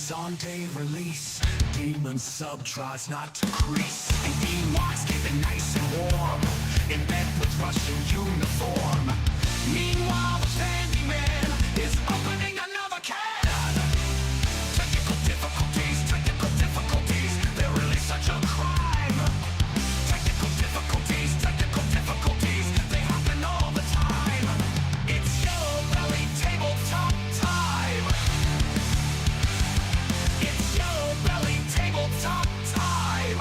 is on day release. Demon sub tries not to crease. And Ewok's keeping nice and warm in bed with Russian uniform. Meanwhile, the Candyman is opening another can. Technical difficulties, they're really such a crime. Technical difficulties, they happen all the time. It's Yellow Belly Tabletop time. It's Yellow Belly Tabletop time.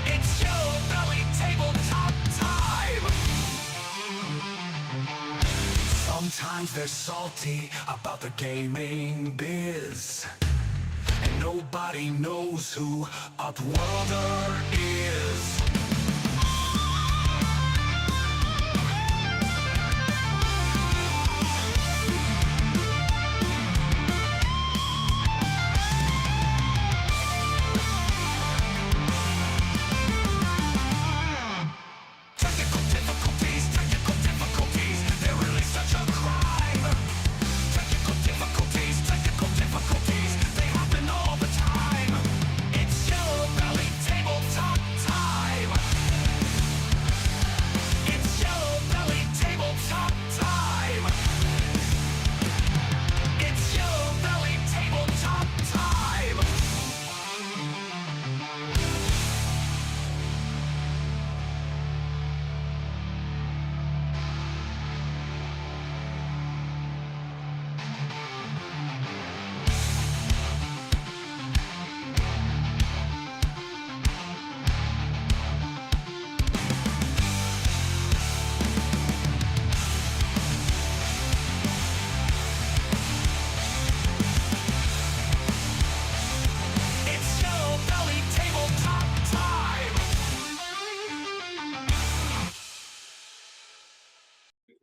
It's Yellow Belly Tabletop time. Sometimes they're salty about the gaming biz, and nobody knows who Upworlder is. Technical difficulties, they're really such a crime. Technical difficulties, they happen all the time. It's Yellow Belly Tabletop time. It's Yellow Belly Tabletop time. It's Yellow Belly Tabletop time. It's Yellow Belly Tabletop time.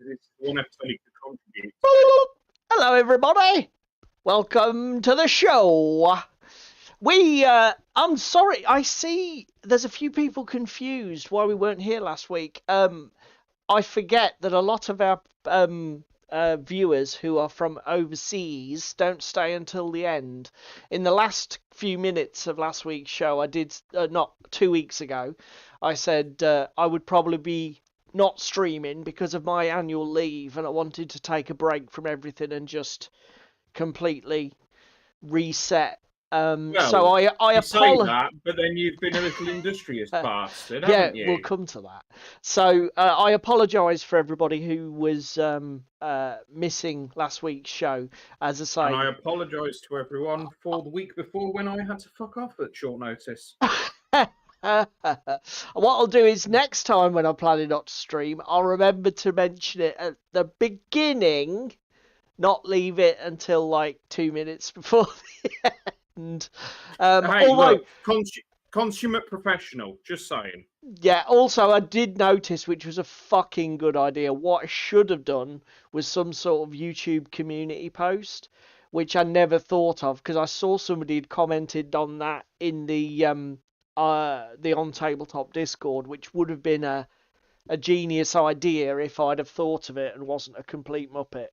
It's one episode you could contribute. Hello, everybody. Welcome to the show. I'm sorry. I see there's a few people confused why we weren't here last week. I forget that a lot of our viewers who are from overseas don't stay until the end. In the last few minutes of last week's show, I did, not 2 weeks ago, I said I would probably be not streaming because of my annual leave, and I wanted to take a break from everything and just completely reset. So I You say apologize. that, but then you've been a little industrious bastard, Yeah, haven't you? we'll come to that. So I apologise for everybody who was missing last week's show. As I say, And I apologise to everyone for the week before when I had to fuck off at short notice. what I'll do is next time when I'm planning not to stream, I'll remember to mention it at the beginning, not leave it until like 2 minutes before the end. Hey, Although, look, consummate professional, just saying. yeah, also I did notice, which was a fucking good idea, what I should have done was some sort of YouTube community post, which I never thought of, because I saw somebody had commented on that in the On Tabletop Discord, which would have been a genius idea if I'd have thought of it and wasn't a complete muppet.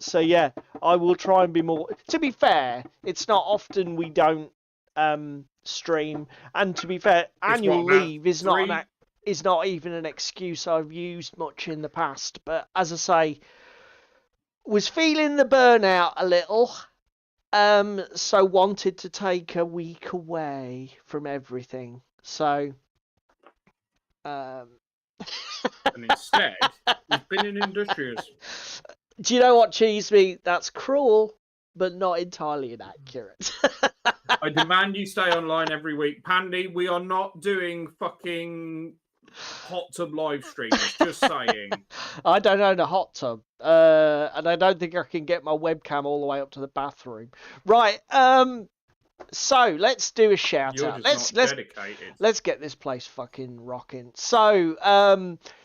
So yeah, I will try and be more. To be fair, it's not often we don't stream, and to be fair, annual leave is not even an excuse I've used much in the past. But as I say, was feeling the burnout a little. So wanted to take a week away from everything. So, And instead, you've been an industrious. do you know what, Cheeseby? That's cruel, but not entirely inaccurate. I demand you stay online every week. Pandy, we are not doing fucking hot tub live streams, just saying. I don't own a hot tub, and I don't think I can get my webcam all the way up to the bathroom. Right, so let's do a shout You're out. just not dedicated. Let's get this place fucking rocking. So,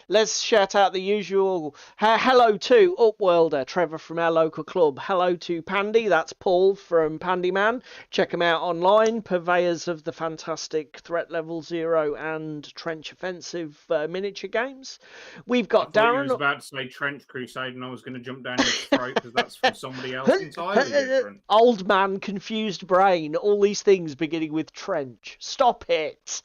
let's shout out the usual. Hello to Upworlder, Trevor from our local club. Hello to Pandy, that's Paul from Pandyman. Check him out online. Purveyors of the fantastic Threat Level Zero and Trench Offensive miniature games. We've got I thought Darren. you was about to say Trench Crusade, and I was going to jump down his throat because that's from somebody else entirely different. Old man, confused brain. All these things beginning with Trench. Stop it.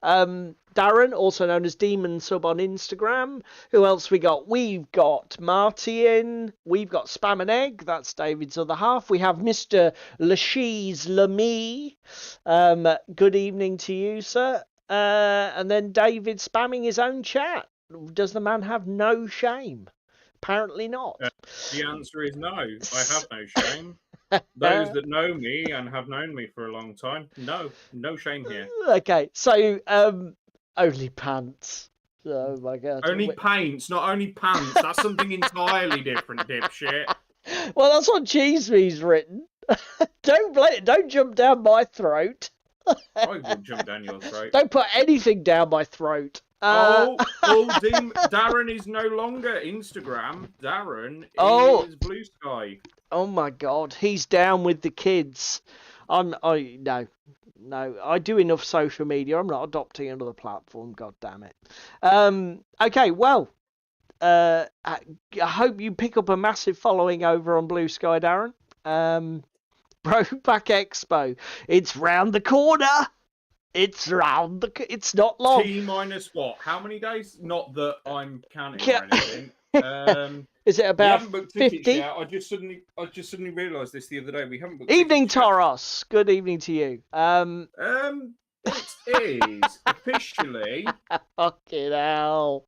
Darren, also known as Demon Sub on Instagram. Who else we got? We've got Martin. We've got Spam and Egg. That's David's other half. We have Mr. Lashiz Lamy. Good evening to you, sir. And then David spamming his own chat. Does the man have no shame? Apparently not. The answer is no. I have no shame. Those that know me and have known me for a long time, no shame here. Okay, so only pants. Oh my god. Only paints, not only pants. That's something entirely different, dipshit. Well, that's what Cheese Me's written. Don't jump down my throat. I will jump down your throat. Don't put anything down my throat. Darren is no longer Instagram. Darren is Blue Sky. Oh my god, he's down with the kids. No. I do enough social media. I'm not adopting another platform. God damn it. Okay, well, I hope you pick up a massive following over on Blue Sky, Darren. Brokeback Expo. It's round the corner. It's not long. T minus what? How many days? Not that I'm counting or anything. Is it about 50? Yet. I just suddenly realised this the other day. We haven't booked Evening, tickets Toros. Yet. Good evening to you. It is officially. Fucking hell.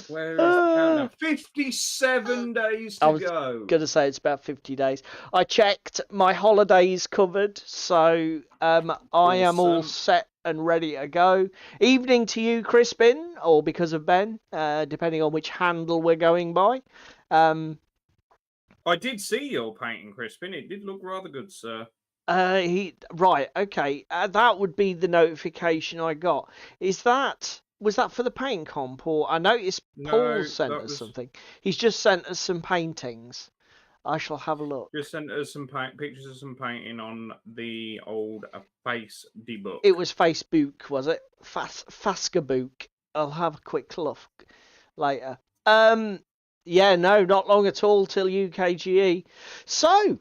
Where is the countdown? 57 days to go. I was going to say it's about 50 days. I checked. My holiday's covered, so I am all set and ready to go. Evening to you, Crispin, or because of Ben, depending on which handle we're going by. I did see your painting, Crispin. It did look rather good, sir. Right, okay. That would be the notification I got. Was that for the paint comp, or I noticed Paul sent us something. He's just sent us some paintings. I shall have a look. Just sent us some pictures of some painting on the old Facebook. It was Facebook, was it? Faskabook. I'll have a quick look later. Yeah, no, not long at all till UKGE. So,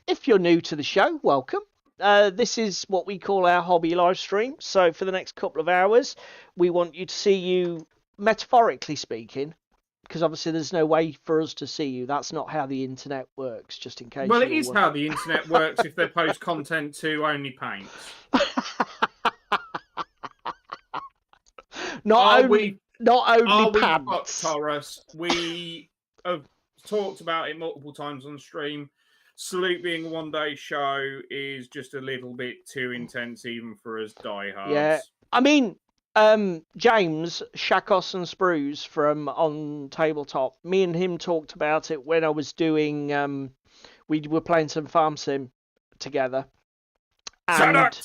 if you're new to the show, welcome. This is what we call our hobby live stream. So for the next couple of hours, we want you to see you, metaphorically speaking, because obviously there's no way for us to see you. That's not how the internet works, just in case. Well, it is how the internet works if they post content to only paints. Not only pants. Fuck, Taurus? We have talked about it multiple times on stream. Salute being a one-day show is just a little bit too intense even for us diehards. Yeah, I mean, James, Shakos and Sprues from on Tabletop, me and him talked about it when I was doing, we were playing some Farm Sim together. And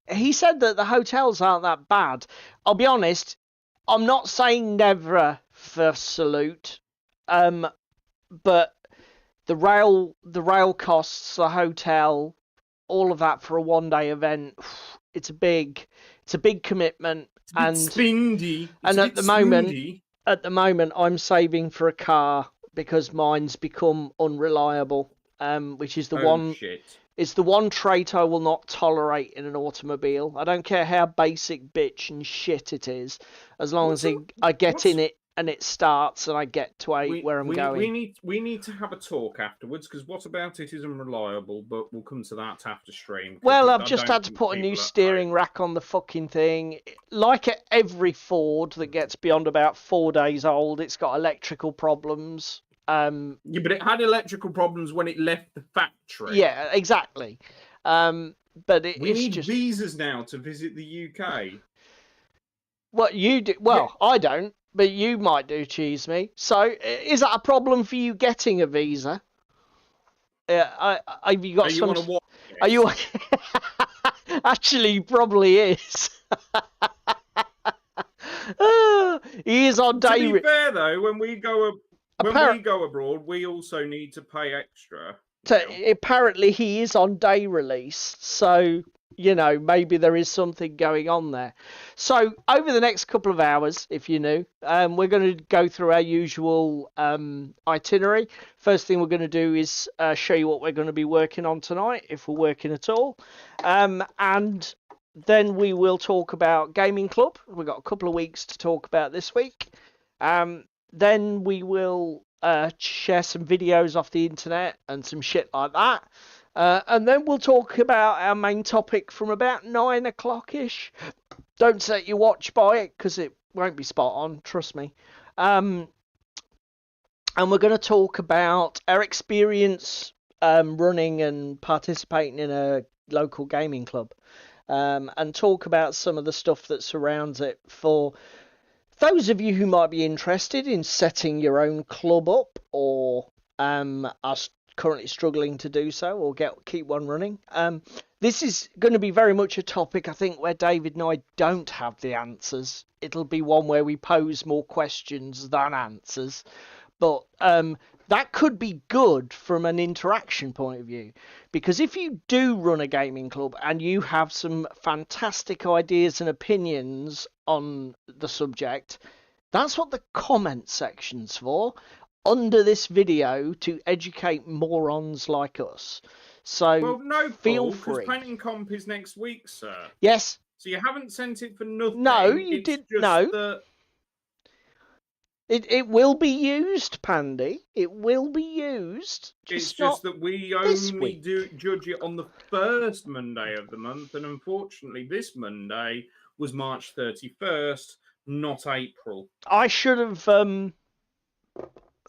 he said that the hotels aren't that bad. I'll be honest, I'm not saying never for Salute, but the rail costs, the hotel, all of that for a one-day event, it's a big commitment. It's spendy. And at the moment, I'm saving for a car because mine's become unreliable. Which is the one. Shit. It's the one trait I will not tolerate in an automobile. I don't care how basic bitch and shit it is, as long as I get in it and it starts and I get to where I'm going. We need to have a talk afterwards, because what about it is unreliable, but we'll come to that after stream. Well, I've just had to put a new steering rack on the fucking thing. Like every Ford that gets beyond about 4 days old, it's got electrical problems. Yeah, but it had electrical problems when it left the factory. Yeah, exactly. But we need visas now to visit the UK. What you do? Well, yeah. I don't, but you might do, Cheese Me. So, is that a problem for you getting a visa? Have you got some? Are you? Actually, probably is. He is on To day. be fair, though, when we go Appar- abroad, we also need to pay extra. Apparently, he is on day release, so you know maybe there is something going on there. So over the next couple of hours, if you're new, we're going to go through our usual itinerary. First thing we're going to do is show you what we're going to be working on tonight, if we're working at all, and then we will talk about Gaming Club. We've got a couple of weeks to talk about this week. Then we will share some videos off the internet and some shit like that. And then we'll talk about our main topic from about 9 o'clock-ish. Don't set your watch by it, because it won't be spot on, trust me. And we're going to talk about our experience running and participating in a local gaming club. And talk about some of the stuff that surrounds it for those of you who might be interested in setting your own club up, or are currently struggling to do so, or keep one running. This is going to be very much a topic, I think, where David and I don't have the answers. It'll be one where we pose more questions than answers. But that could be good from an interaction point of view, because if you do run a gaming club and you have some fantastic ideas and opinions on the subject, that's what the comment section's for, under this video, to educate morons like us. So Well, no, feel Paul, because free. Painting Comp is next week, sir. Yes. So you haven't sent it for nothing. No, you did. No. That... It will be used, Pandy. It will be used. It's just that we only judge it on the first Monday of the month, and unfortunately, this Monday was March 31st, not April. I should have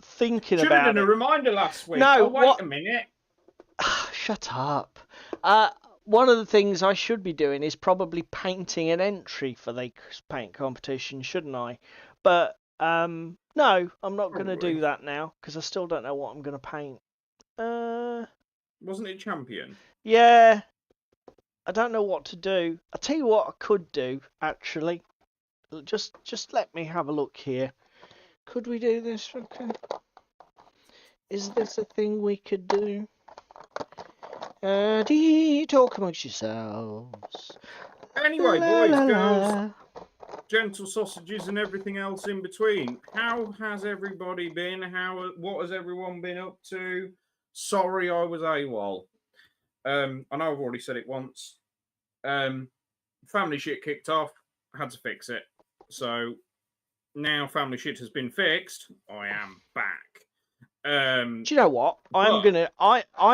thinking should about have done it. a reminder last week. No, wait a minute. Shut up. One of the things I should be doing is probably painting an entry for the paint competition, shouldn't I? But no, I'm not going to do that now, because I still don't know what I'm going to paint. Wasn't it Champion? Yeah. I don't know what to do. I'll tell you what I could do, actually. Just let me have a look here. Could we do this? Okay. Is this a thing we could do? Talk amongst yourselves. Anyway, boys, girls, gentle sausages and everything else in between. How has everybody been? What has everyone been up to? Sorry, I was AWOL. I know I've already said it once. Family shit kicked off. Had to fix it. So now family shit has been fixed. I am back. Do you know what? I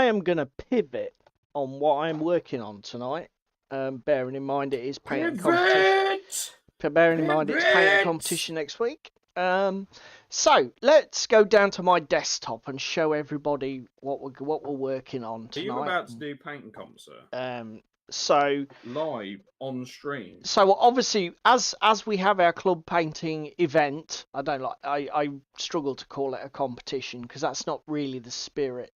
am gonna pivot on what I'm working on tonight. Bearing in mind it is painting competition. Bearing in mind it's painting competition next week. So let's go down to my desktop and show everybody what we're working on tonight. Are you about to do painting comp, sir? So live on stream. So obviously, as we have our club painting event, I struggle to call it a competition, because that's not really the spirit.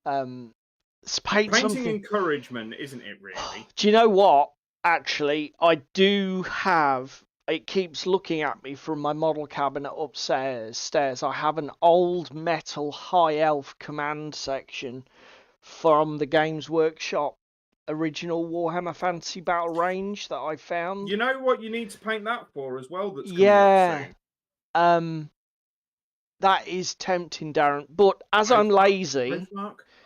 Painting encouragement, isn't it, really? Do you know what? Actually, I do have. It keeps looking at me from my model cabinet upstairs. I have an old metal high elf command section from the Games Workshop original Warhammer Fantasy Battle range that I found. You know what you need to paint that for as well? That's coming up soon. That is tempting, Darren. But as I'm lazy,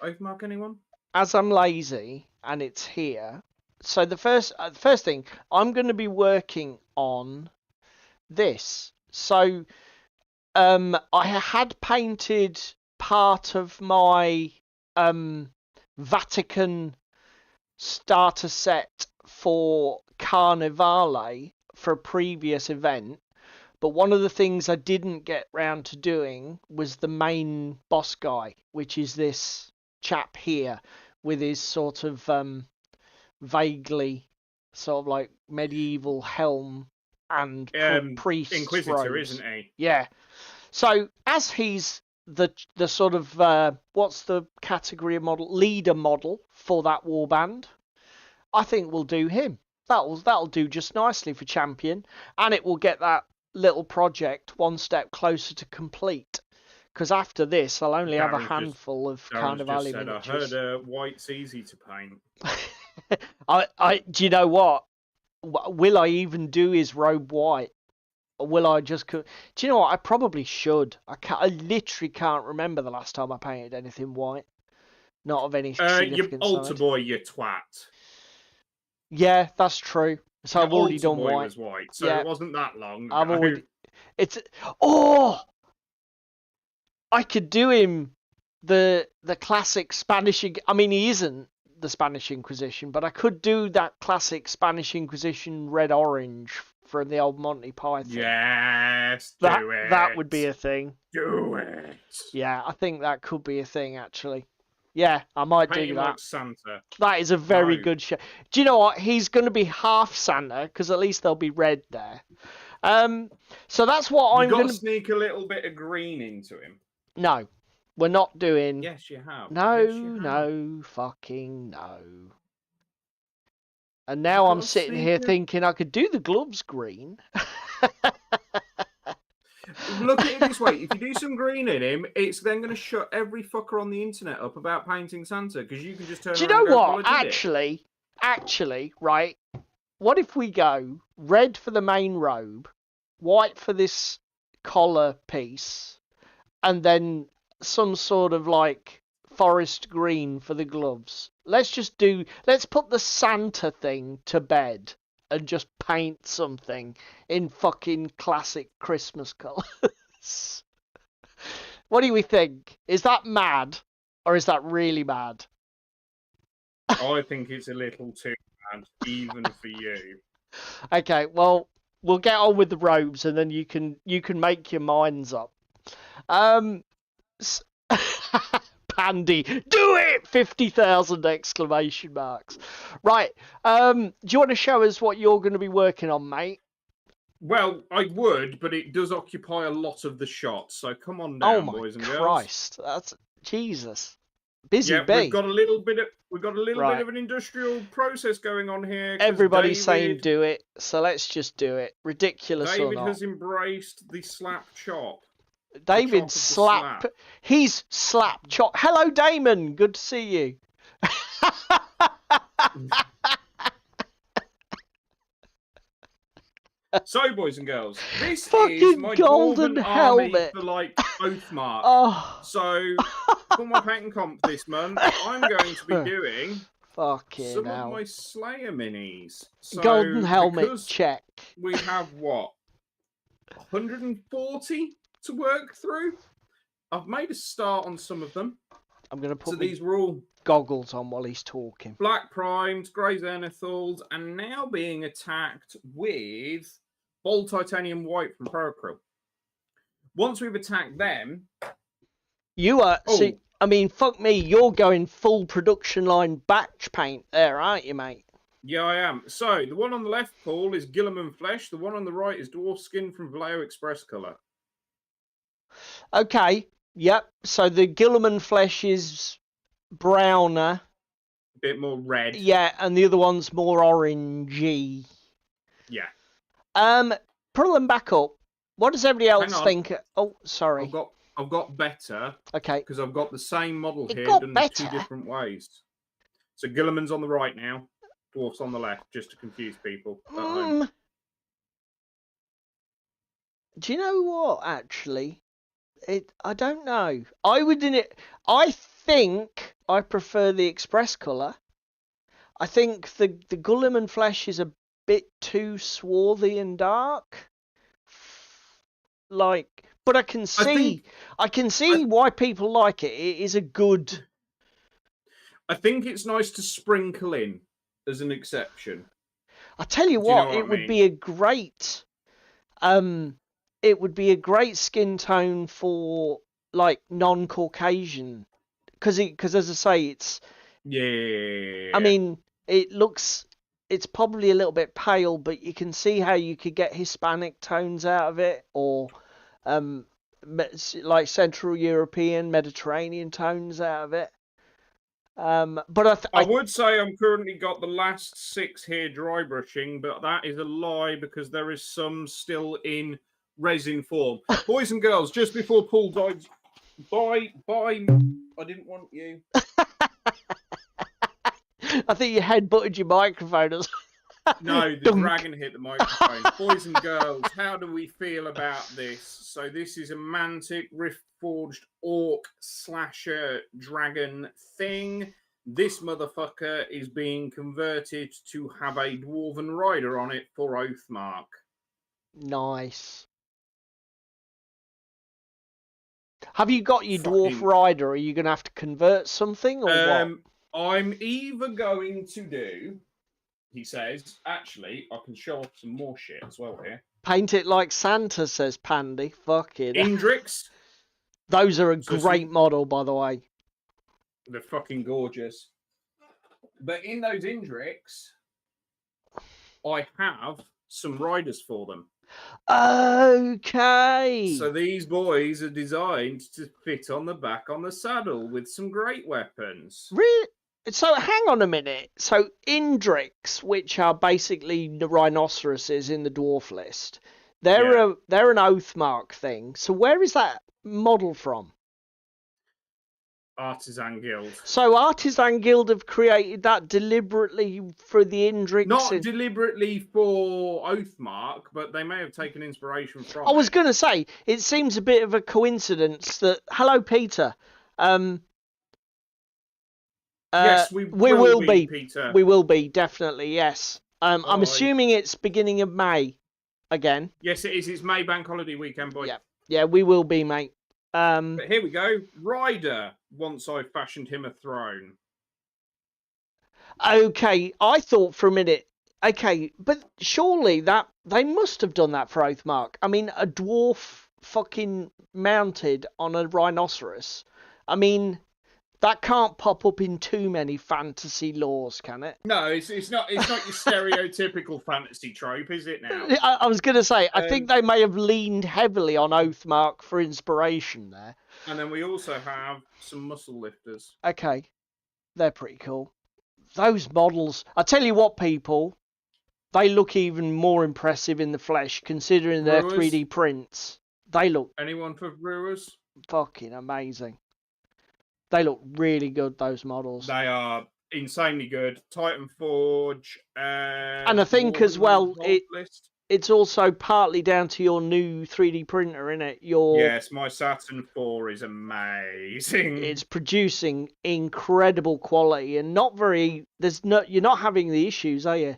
Oathmark anyone? As I'm lazy and it's here. So the first thing, I'm going to be working on this. So I had painted part of my Vatican starter set for Carnivale for a previous event, but one of the things I didn't get round to doing was the main boss guy, which is this chap here with his sort of vaguely sort of like medieval helm and priest Inquisitor, robes. Isn't he? Yeah. So as he's the sort of what's the category of model, leader model for that warband, I think we'll do him. That'll do just nicely for champion, and it will get that little project one step closer to complete. Because after this, I'll only have a handful of Darren's Carnivale just said, miniatures. I heard white's easy to paint. Do you know what? Will I even do his robe white? Or will I just... Do you know what? I probably should. I literally can't remember the last time I painted anything white. Not of any significant You altar size. boy, you twat. Yeah, that's true. So I've already done boy white. Was white, so yeah, it wasn't that long ago. I've already... It's... Oh! I could do him the classic Spanish... I mean, he isn't the Spanish Inquisition, but I could do that classic Spanish Inquisition red-orange from the old Monty Python. Yes, do it. That would be a thing. Do it. Yeah, I think that could be a thing, actually. Yeah, I might do that. Like Santa. That is a very good show. Do you know what? He's going to be half Santa, because at least there'll be red there. So that's what I'm going to... sneak a little bit of green into him. No, we're not doing... Yes, you have. No, yes, you have. no, fucking no. And now I'm sitting here thinking I could do the gloves green. Look at it this way. If you do some green in him, it's then going to shut every fucker on the internet up about painting Santa, because you can just turn around and go, do you know what? Actually, right, what if we go red for the main robe, white for this collar piece, and then some sort of like forest green for the gloves? Let's put the Santa thing to bed and just paint something in fucking classic Christmas colours. What do we think? Is that mad, or is that really mad? I think it's a little too mad, even for you. Okay, well, we'll get on with the robes, and then you can make your minds up. Pandy, do it! 50,000 exclamation marks. Right. Do you want to show us what you're going to be working on, mate? Well, I would, but it does occupy a lot of the shots. So come on down, boys and girls. Oh my Christ, that's Jesus. Busy bee. We've got a little bit of an industrial process going on here. Everybody's saying do it, so let's just do it. Ridiculous or not. David has embraced the slap chop. David slap. He's slap chop. Hello, Damon. Good to see you. So, boys and girls, this fucking is my golden helmet for like oath mark. Oh. So, for my paint and comp this month, I'm going to be doing some of my Slayer minis. So, golden helmet check. We have what? 140 to work through. I've made a start on some of them. I'm going to put these were all goggles on while he's talking. Black primed, grey zenithals, and now being attacked with bold titanium white from Procryl. Once we've attacked them, you are. See, I mean, fuck me. You're going full production line batch paint there, aren't you, mate? Yeah, I am. So the one on the left, Paul, is Gilliman flesh. The one on the right is dwarf skin from Vallejo Express color. Okay. Yep. So the Gilliman flesh is browner. A bit more red. Yeah, and the other one's more orangey. Yeah. Pull them back up. What does everybody else think? Oh, sorry. I've got better. Okay. Because I've got the same model here done in 2 different ways. So Gilliman's on the right now. Dwarf's on the left, just to confuse people at home. Do you know what, actually? I don't know. I think I prefer the express colour. I think the Gulliman flesh is a bit too swarthy and dark. But I can see why people like it. It is a good... I think it's nice to sprinkle in as an exception. I tell you what, it would be a great skin tone for like non-Caucasian, because as I say, it's I mean, it's probably a little bit pale, but you can see how you could get Hispanic tones out of it, or like Central European, Mediterranean tones out of it. But I would say I'm currently got the last 6 here dry brushing, but that is a lie because there is some still in resin form. Boys and girls, just before Paul died, bye. I didn't want you. I think you headbutted your microphone. No, the Dunk. dragon hit the microphone. Boys and girls, how do we feel about this? So this is a Mantic Rift Forged Orc Slasher Dragon thing. This motherfucker is being converted to have a Dwarven Rider on it for Oathmark. Nice. Have you got your Dwarf Fucking- Rider? Are you going to have to convert something or what? I'm either going to do, he says, actually, I can show off some more shit as well here. Paint it like Santa, says Pandy. Fucking. Indrix. Those are a So great some- model, by the way. They're fucking gorgeous. But in those Indrix, I have some riders for them. Okay. So these boys are designed to fit on the back on the saddle with some great weapons. Really? So hang on a minute. So Indrix, which are basically the rhinoceroses in the dwarf list, they're an Oathmark thing. So where is that model from? Artisan Guild. So Artisan Guild have created that deliberately for the Indrix. Not deliberately for Oathmark, but they may have taken inspiration from I was it. going to say, it seems a bit of a coincidence that... Hello, Peter. Yes, we will be, Peter. We will be, definitely, yes. I'm Bye. assuming it's beginning of May again. Yes, it is. It's May Bank Holiday weekend, boy. Yeah, we will be, mate. But here we go. Ryder, once I fashioned him a throne. Okay, I thought for a minute, okay, but surely that they must have done that for Oathmark. I mean, a dwarf fucking mounted on a rhinoceros. I mean, that can't pop up in too many fantasy laws, can it? No, it's not your stereotypical fantasy trope, is it now? I was going to say, I think they may have leaned heavily on Oathmark for inspiration there. And then we also have some muscle lifters. Okay, they're pretty cool. Those models, I tell you what, people, they look even more impressive in the flesh, considering their Brewers? 3D prints. They look Anyone for brewers? fucking amazing. They look really good, those models. They are insanely good. Titan Forge. And I think as well, list. it's also partly down to your new 3D printer, isn't it? Yes, my Saturn 4 is amazing. It's producing incredible quality and not very. You're not having the issues, are you?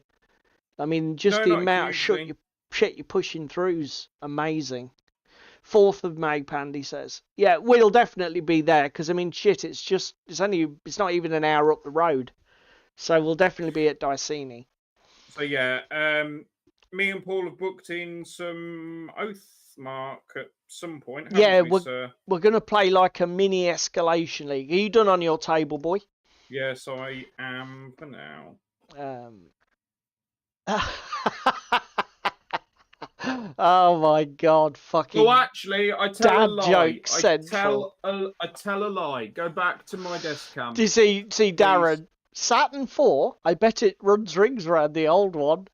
I mean, just the amount of shit you're pushing through is amazing. 4th of May, Pandy says. Yeah, we'll definitely be there because I mean, shit, it's not even an hour up the road, so we'll definitely be at Diceni. So yeah, me and Paul have booked in some Oathmark at some point. Yeah, sir? We're gonna play like a mini escalation league. Are you done on your table, boy? Yes, I am for now. Oh my god, fucking. Well, actually, I tell a dad lie. joke central. I tell a lie. Go back to my desk cam. Do you see Darren? Saturn 4? I bet it runs rings around the old one.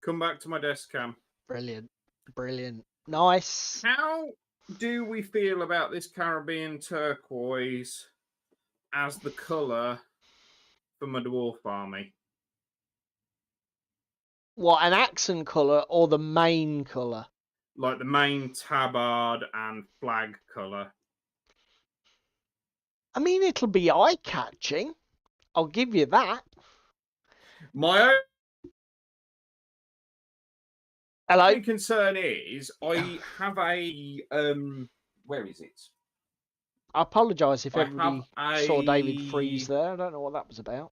Come back to my desk cam. Brilliant. Nice. How do we feel about this Caribbean turquoise as the colour for my dwarf army? What, an accent colour or the main colour? Like the main tabard and flag colour. I mean, it'll be eye-catching. I'll give you that. My Hello? only concern is I have a where is it? I apologise if I everybody have saw David a- freeze there. I don't know what that was about.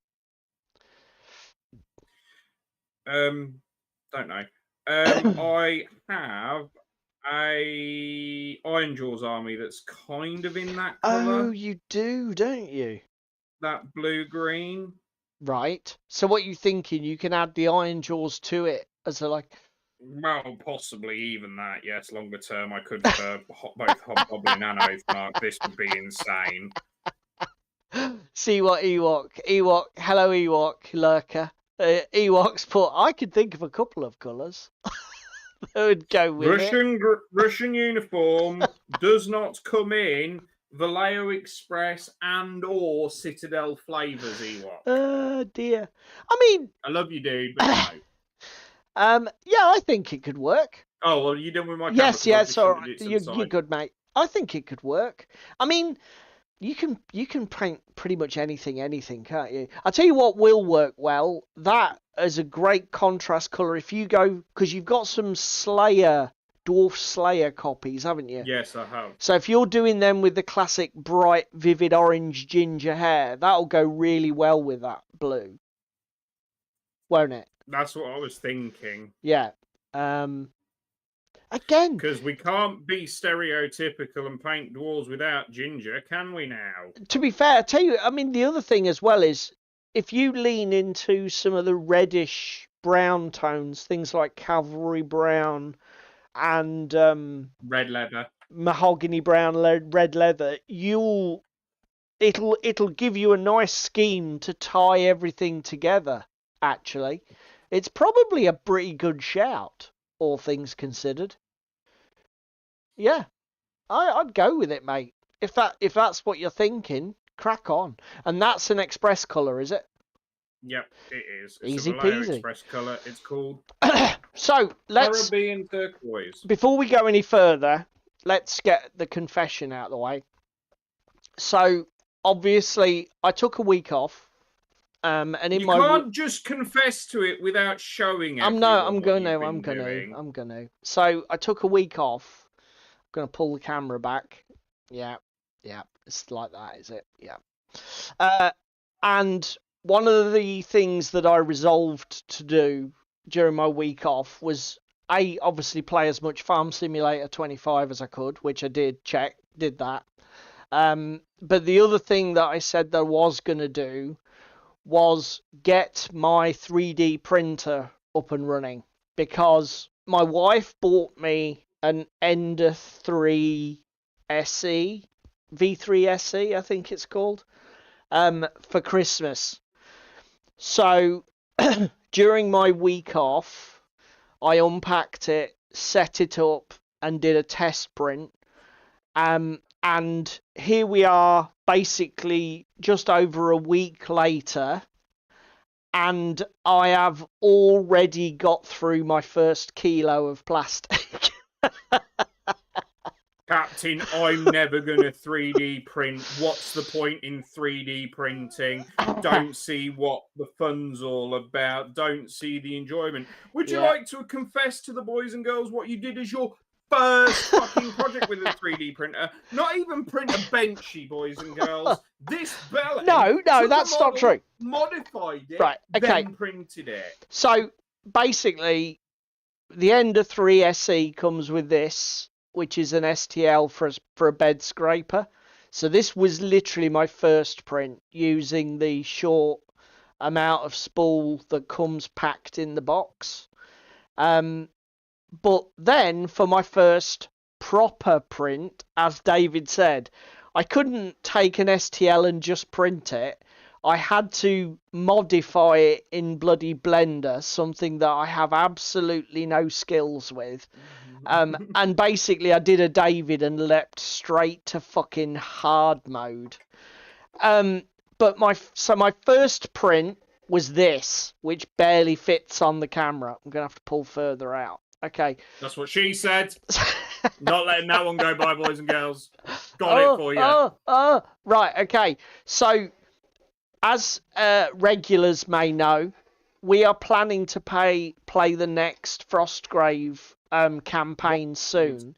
Don't know. I have a Iron Jaws army that's kind of in that colour. Oh, you do, don't you? That blue-green. Right. So what are you thinking? You can add the Iron Jaws to it as a like... Well, possibly even that, yes. Longer term, I could for both Hobgoblin and Oathmark. This would be insane. See what Ewok, hello Ewok, lurker. Ewok's put, I could think of a couple of colours. that would go with it. Russian uniform does not come in Vallejo Express and or Citadel flavors, Ewok. Oh dear. I mean, I love you, dude, but no. yeah, I think it could work. Oh, well, you done with my camera? Yes, 'Cause I've yes, just all shunted right. it to the You're side. good, mate. I think it could work. I mean, you can paint pretty much anything, can't you? I'll tell you what will work well. That is a great contrast color. If you go, because you've got some Dwarf Slayer copies, haven't you? Yes, I have. So if you're doing them with the classic bright, vivid orange ginger hair, that'll go really well with that blue, won't it? That's what I was thinking. Yeah. Again, Because we can't be stereotypical and paint dwarves without ginger, can we now? to be fair, I tell you, I mean, the other thing as well is if you lean into some of the reddish brown tones, things like cavalry brown and Red leather. mahogany brown, red leather, it'll give you a nice scheme to tie everything together. Actually, it's probably a pretty good shout, all things considered. Yeah, I'd go with it, mate. If that's what you're thinking, crack on. And that's an express colour, is it? Yep, it is. It's Easy a Vallejo peasy. Express colour. It's called So let's, Caribbean turquoise. before we go any further, let's get the confession out of the way. So obviously, I took a week off. And in You my can't just confess to it without showing everyone I'm what gonna, you've I'm been gonna, doing. I'm gonna. So I took a week off. I'm gonna pull the camera back. Yeah, it's like that, is it? Yeah. And one of the things that I resolved to do during my week off was obviously play as much Farm Simulator 25 as I could, which I did that. But the other thing that I said that I was gonna do was get my 3D printer up and running, because my wife bought me an Ender 3 SE, V3 SE, I think it's called, for Christmas. So during my week off, I unpacked it, set it up, and did a test print. And here we are, basically just over a week later, and I have already got through my first kilo of plastic. Captain, I'm never going to 3D print. What's the point in 3D printing? Don't see what the fun's all about. Don't see the enjoyment. Would you like to confess to the boys and girls what you did as your first fucking project with a 3D printer? Not even print a benchy, boys and girls. This Belly. No, that's not true. Modified it, right? Okay. Then printed it. So basically, the Ender 3 SE comes with this, which is an STL for a bed scraper. So this was literally my first print using the short amount of spool that comes packed in the box. But then for my first proper print, as David said, I couldn't take an STL and just print it. I had to modify it in bloody Blender, something that I have absolutely no skills with. And basically I did a David and leapt straight to fucking hard mode. But my first print was this, which barely fits on the camera. I'm going to have to pull further out. Okay. That's what she said. Not letting that one go by, boys and girls. Got it for you. Right, okay. So, as regulars may know, we are planning to play the next Frostgrave campaign soon.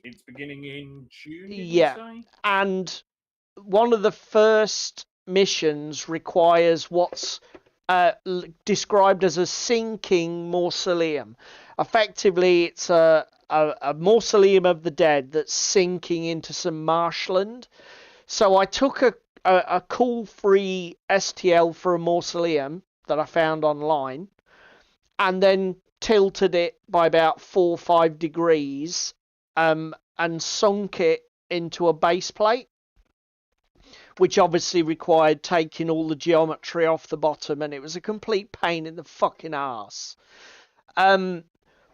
It's beginning in June, yeah. You say? And one of the first missions requires what's described as a sinking mausoleum. Effectively, it's a mausoleum of the dead that's sinking into some marshland. So I took a cool free STL for a mausoleum that I found online, and then tilted it by about 4 or 5 degrees, and sunk it into a base plate, which obviously required taking all the geometry off the bottom, and it was a complete pain in the fucking arse.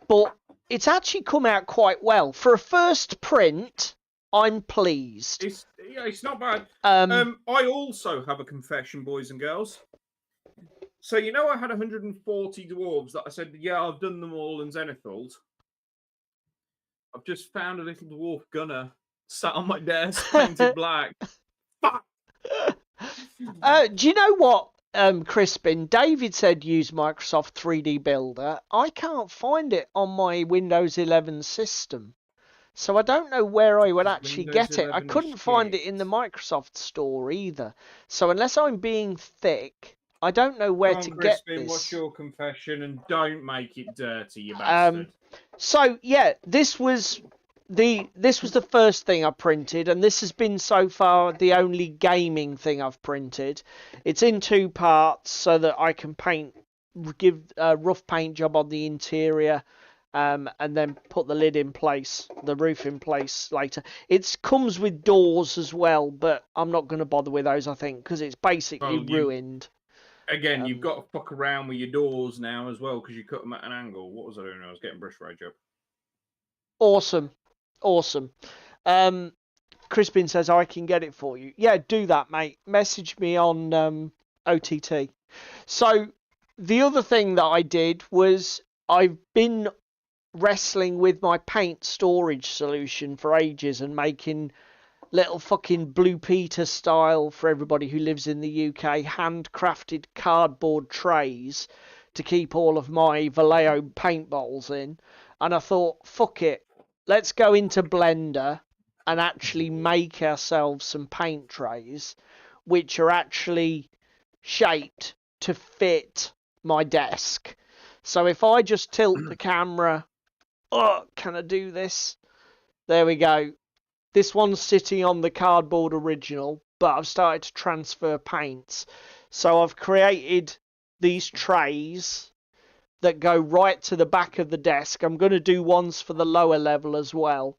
But it's actually come out quite well for a first print. I'm pleased. It's not bad. Um, I also have a confession, boys and girls. So you know I had 140 dwarves that I said, yeah, I've done them all in Zenithal. I've just found a little dwarf gunner sat on my desk, painted black. Fuck! do you know what, Crispin? David said use Microsoft 3D Builder. I can't find it on my Windows 11 system. So I don't know where I would actually Windows get it. I 11 is couldn't find it in the shit. Microsoft store either. So unless I'm being thick, I don't know where Go on, to get Crispin, what's this. your confession? And don't make it dirty, you bastard. So yeah, this was the first thing I printed, and this has been so far the only gaming thing I've printed. It's in 2 parts so that I can give a rough paint job on the interior, and then put the lid in place, the roof in place later. It comes with doors as well, but I'm not going to bother with those, I think, because it's basically ruined. Again, you've got to fuck around with your doors now as well because you cut them at an angle. What was I doing? I was getting brush rage up. Awesome. Crispin says I can get it for you. Yeah, do that, mate. Message me on OTT. So the other thing that I did was I've been wrestling with my paint storage solution for ages and making little fucking Blue Peter style, for everybody who lives in the UK, handcrafted cardboard trays to keep all of my Vallejo paint bottles in. And I thought, fuck it, let's go into Blender and actually make ourselves some paint trays which are actually shaped to fit my desk. So if I just tilt the camera, can I do this? There we go. This one's sitting on the cardboard original, but I've started to transfer paints. So I've created these trays that go right to the back of the desk. I'm going to do ones for the lower level as well.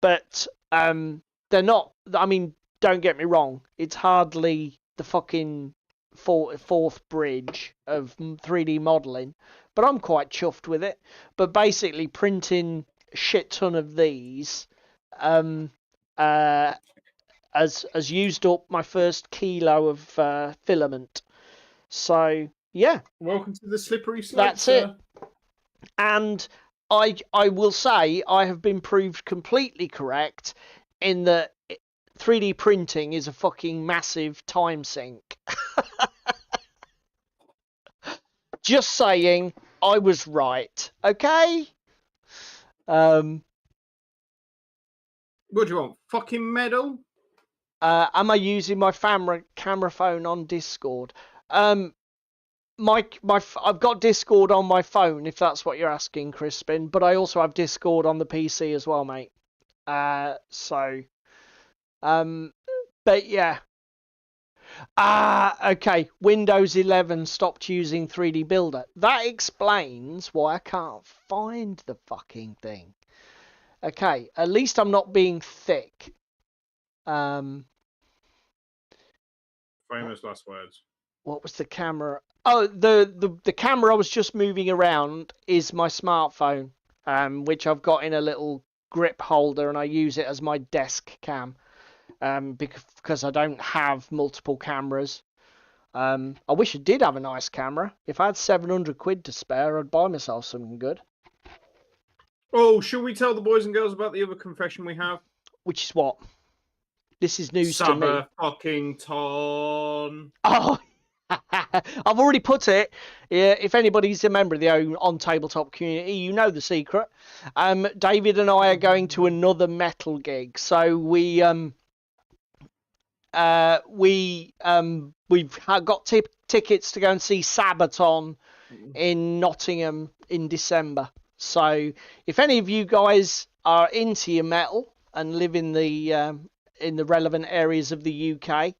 But they're not, I mean, don't get me wrong, it's hardly the fucking fourth bridge of 3D modelling, but I'm quite chuffed with it. But basically printing a shit ton of these has used up my first kilo of filament. So yeah, welcome to the slippery slope. That's it. And I will say I have been proved completely correct in that 3D printing is a fucking massive time sink. Just saying, I was right. Okay. What do you want? Fucking medal? Am I using my camera phone on Discord? I've got Discord on my phone, if that's what you're asking, Crispin. But I also have Discord on the PC as well, mate. But yeah. Okay. Windows 11 stopped using 3D Builder. That explains why I can't find the fucking thing. Okay, at least I'm not being thick. Famous last words. What was the camera? Oh, the camera I was just moving around is my smartphone, which I've got in a little grip holder, and I use it as my desk cam, because I don't have multiple cameras. I wish I did have a nice camera. If I had 700 quid to spare, I'd buy myself something good. Oh, should we tell the boys and girls about the other confession we have? Which is what? This is news to me. Fucking ton. Oh, I've already put it. Yeah, if anybody's a member of the On Tabletop community, you know the secret. David and I are going to another metal gig, so we've got tickets to go and see Sabaton in Nottingham in December. So if any of you guys are into your metal and live in the relevant areas of the UK,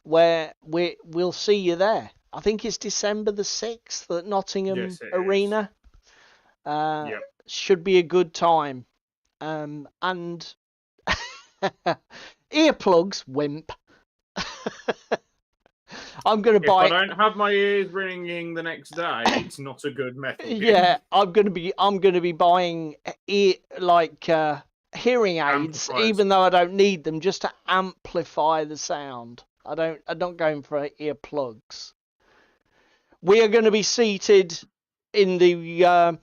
where we'll see you there. I think it's December the 6th at Nottingham Arena. Yep. Should be a good time. And earplugs, wimp. I'm gonna buy. If I don't have my ears ringing the next day, it's not a good metal game. Yeah, I'm gonna be buying hearing aids, Amplifiers. even though I don't need them, just to amplify the sound. I'm not going for earplugs. We are going to be seated in the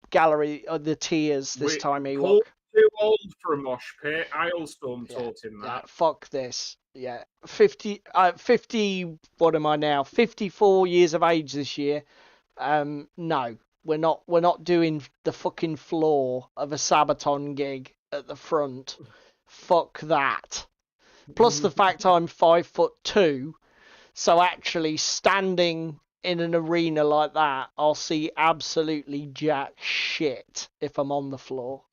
gallery of the tiers this time, Ewok. Paul's too old for a mosh pit. Ailstorm taught him that. Fuck this. Yeah, 50. What am I now? 54 years of age this year. No, we're not doing the fucking floor of a Sabaton gig at the front. Fuck that. Plus the fact I'm 5'2", so actually standing in an arena like that, I'll see absolutely jack shit if I'm on the floor.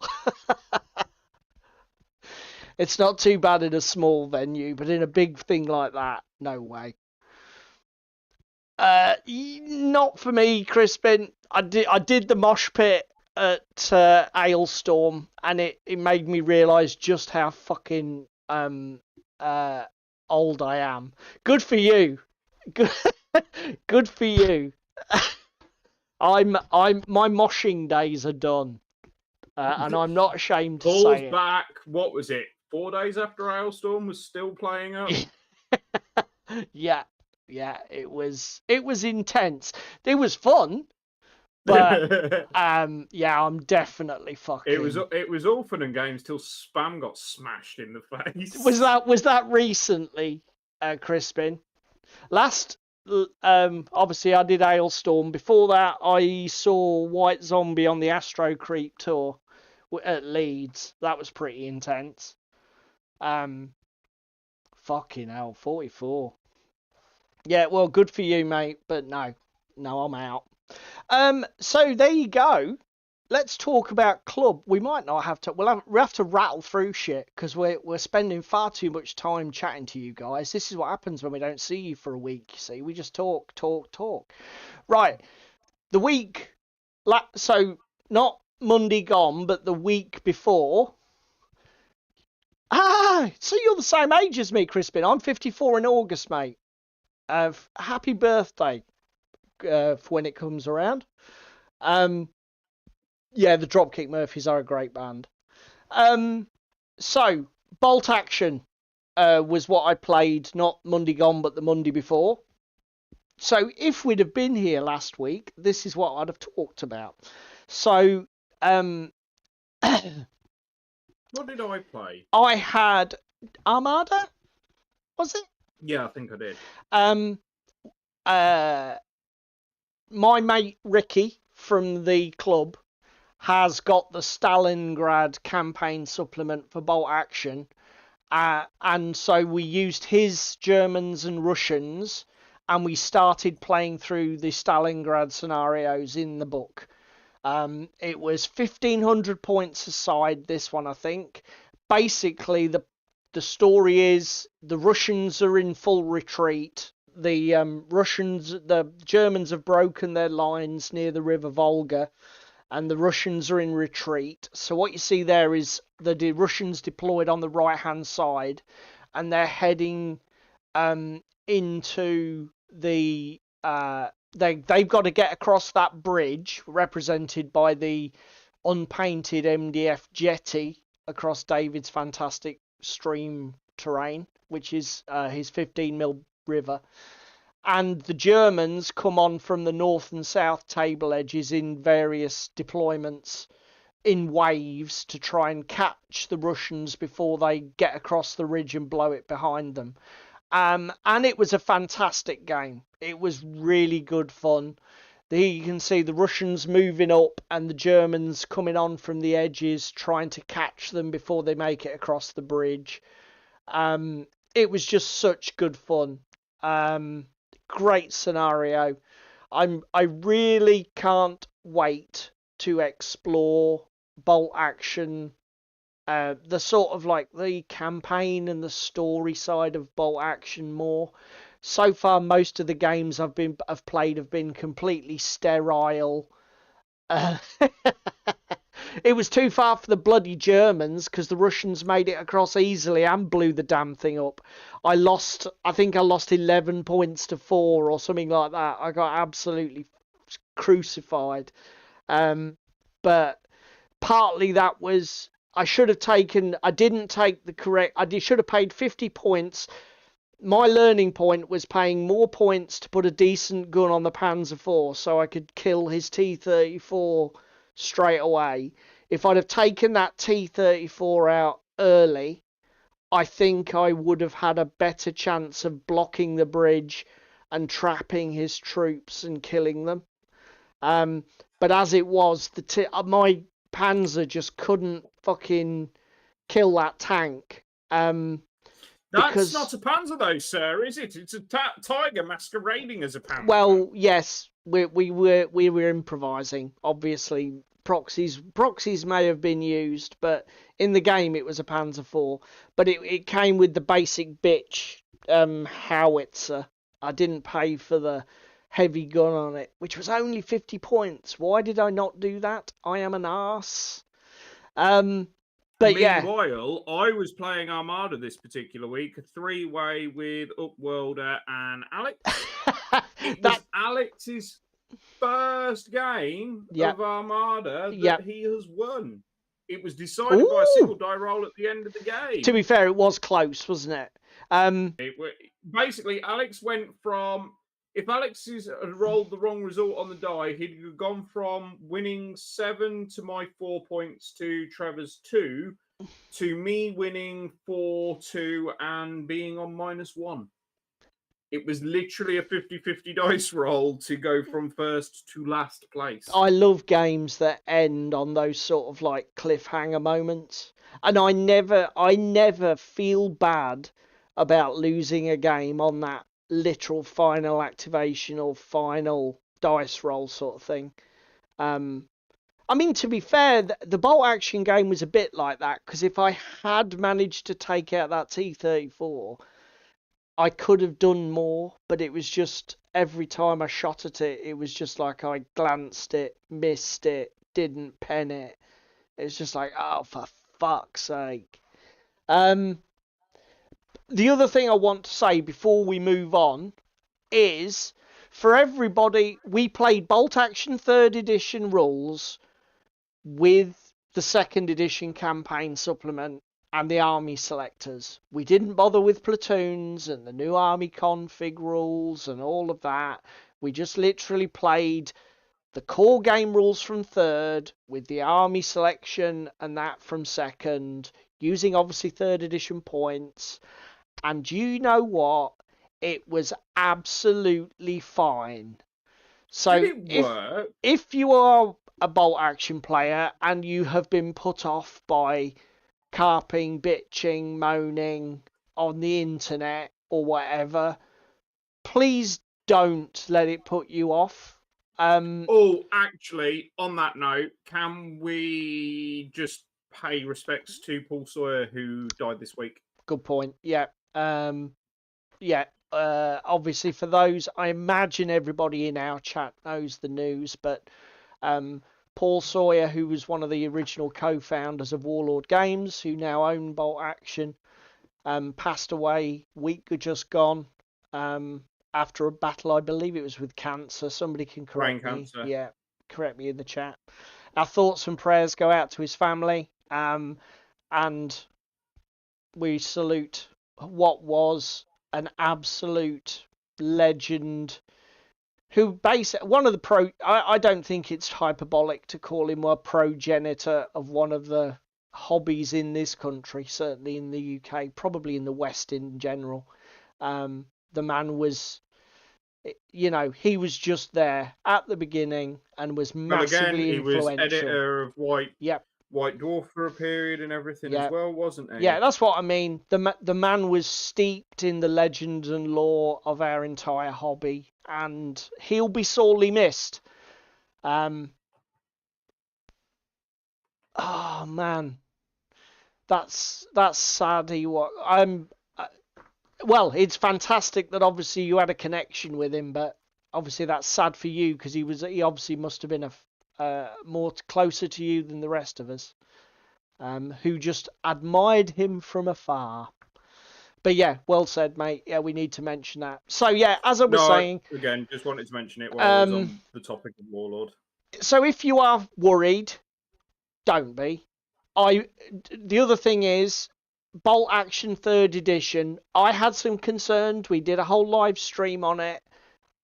It's not too bad in a small venue, but in a big thing like that, no way. Not for me, Crispin. I did the mosh pit at Ailstorm, and it made me realise just how fucking old I am. Good for you. Good for you. My moshing days are done, and I'm not ashamed to Paul's say it. back. What was it? 4 days after Ailstorm was still playing up. Yeah, it was intense. It was fun, but yeah, I'm definitely fucking. It was Orphan and Games till Spam got smashed in the face. Was that recently, Crispin? Last, obviously I did Ailstorm. Before that, I saw White Zombie on the Astro Creep tour at Leeds. That was pretty intense. Fucking hell, 44. Yeah, well, good for you, mate. But no, I'm out. So there you go. Let's talk about club. We might not have to. We'll have to rattle through shit because we're spending far too much time chatting to you guys. This is what happens when we don't see you for a week. You see, we just talk. Right, the week. So not Monday gone, but the week before. So you're the same age as me, Crispin. I'm 54 in August, mate. Happy birthday for when it comes around. Yeah, the Dropkick Murphys are a great band. So Bolt Action was what I played, not Monday gone, but the Monday before. So if we'd have been here last week, this is what I'd have talked about. So what did I play? I had Armada, was it? Yeah, I think I did. My mate Ricky from the club has got the Stalingrad campaign supplement for Bolt Action, and so we used his Germans and Russians, and we started playing through the Stalingrad scenarios in the book. It was 1,500 points aside, this one, I think. Basically, the story is the Russians are in full retreat. The Germans have broken their lines near the River Volga, and the Russians are in retreat. So what you see there is the Russians deployed on the right-hand side, and they're heading into the... They've got to get across that bridge, represented by the unpainted MDF jetty across David's fantastic stream terrain, which is his 15mm river. And the Germans come on from the north and south table edges in various deployments in waves to try and catch the Russians before they get across the ridge and blow it behind them. And it was a fantastic game. It was really good fun. You can see the Russians moving up and the Germans coming on from the edges, trying to catch them before they make it across the bridge. It was just such good fun. Great scenario. I really can't wait to explore Bolt Action, the sort of like the campaign and the story side of Bolt Action more. So far, most of the games I've played have been completely sterile. It was too far for the bloody Germans because the Russians made it across easily and blew the damn thing up. I think I lost 11 points to 4 or something like that. I got absolutely crucified. But but partly that was I should have taken. I didn't take the correct. Should have paid 50 points. My learning point was paying more points to put a decent gun on the Panzer IV so I could kill his T-34 straight away. If I'd have taken that T-34 out early, I think I would have had a better chance of blocking the bridge and trapping his troops and killing them. But as it was, my Panzer just couldn't fucking kill that tank. That's not a Panzer, though, sir, is it? It's a Tiger masquerading as a Panzer. Well, yes, we were improvising. Obviously, proxies may have been used, but in the game it was a Panzer IV. But it came with the basic bitch howitzer. I didn't pay for the heavy gun on it, which was only 50 points. Why did I not do that? I am an arse. But meanwhile, I was playing Armada this particular week, a 3-way with Upworlder and Alex. It was Alex's first game of Armada that he has won. It was decided by a single die roll at the end of the game. To be fair, it was close, wasn't it? Basically, Alex went from... If Alex had rolled the wrong result on the die, he'd have gone from winning 7 to my 4 points to Trevor's 2, to me winning 4-2 and being on -1. It was literally a 50-50 dice roll to go from first to last place. I love games that end on those sort of like cliffhanger moments. And I never feel bad about losing a game on that literal final activation or final dice roll sort of thing. I mean, to be fair, the bolt action game was a bit like that, because if I had managed to take out that T-34, I could have done more, but it was just every time I shot at it, it was just like I glanced it, missed it, didn't pen it. It's just like, oh, for fuck's sake. The other thing I want to say before we move on is, for everybody, we played Bolt Action 3rd Edition rules with the 2nd Edition campaign supplement and the army selectors. We didn't bother with platoons and the new army config rules and all of that. We just literally played the core game rules from 3rd with the army selection and that from 2nd, using obviously 3rd Edition points. And you know what? It was absolutely fine. So if you are a bolt action player and you have been put off by carping, bitching, moaning on the internet or whatever, please don't let it put you off. Actually, on that note, can we just pay respects to Paul Sawyer, who died this week? Good point. Yeah. Obviously for those, I imagine everybody in our chat knows the news, but Paul Sawyer, who was one of the original co-founders of Warlord Games, who now own Bolt Action, passed away week just gone, after a battle, I believe it was with cancer. Somebody can correct me. Cancer. Yeah, correct me in the chat. Our thoughts and prayers go out to his family, and we salute what was an absolute legend, who basically one of the I don't think it's hyperbolic to call him a progenitor of one of the hobbies in this country, certainly in the UK, probably in the West in general. The man was, he was just there at the beginning and was massively influential. He was editor of White. Yep. White Dwarf for a period and everything as well, wasn't he? Yeah, that's what I mean. The man was steeped in the legend and lore of our entire hobby, and he'll be sorely missed. Oh man, that's sad. Well, it's fantastic that obviously you had a connection with him, but obviously that's sad for you, because he obviously must have been more closer to you than the rest of us, who just admired him from afar. But yeah, well said, mate. Yeah, we need to mention that. So yeah, as I was saying, again, just wanted to mention it while I was on the topic of Warlord. So if you are worried don't be. The other thing is, Bolt Action 3rd Edition, I had some concerns. We did a whole live stream on it.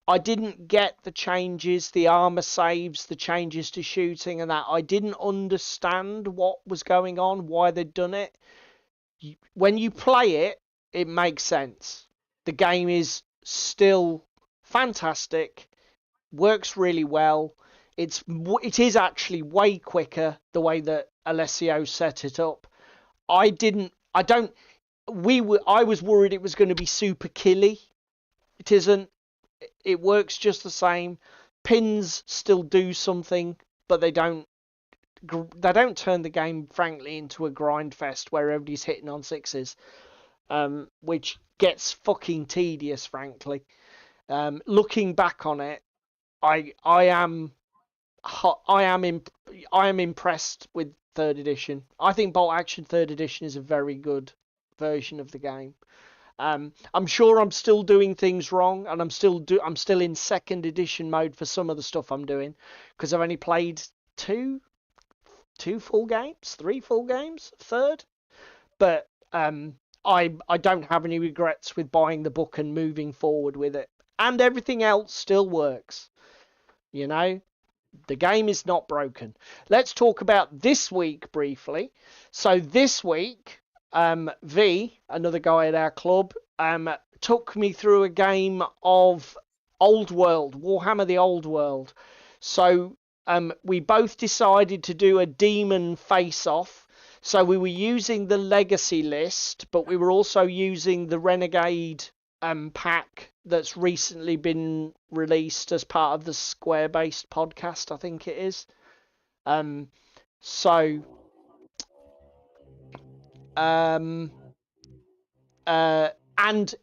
I didn't get the changes, the armor saves, the changes to shooting and that. I didn't understand what was going on, why they'd done it. When you play it, it makes sense. The game is still fantastic, works really well. It is actually way quicker the way that Alessio set it up. I was worried it was going to be super killy. It isn't. It works just the same. Pins still do something, but they don't turn the game, frankly, into a grind fest where everybody's hitting on sixes, which gets fucking tedious, frankly. Looking back on it, I am impressed with 3rd edition. I think Bolt Action 3rd edition is a very good version of the game. I'm sure I'm still doing things wrong, and I'm still in 2nd edition mode for some of the stuff I'm doing, because I've only played two full games, 3 full games, 3rd. But I don't have any regrets with buying the book and moving forward with it, and everything else still works. You know, the game is not broken. Let's talk about this week briefly. So this week, V, another guy at our club, took me through a game of Old World, Warhammer the Old World. So we both decided to do a demon face-off. So we were using the legacy list, but we were also using the Renegade pack that's recently been released as part of the Square-based podcast, I think it is. And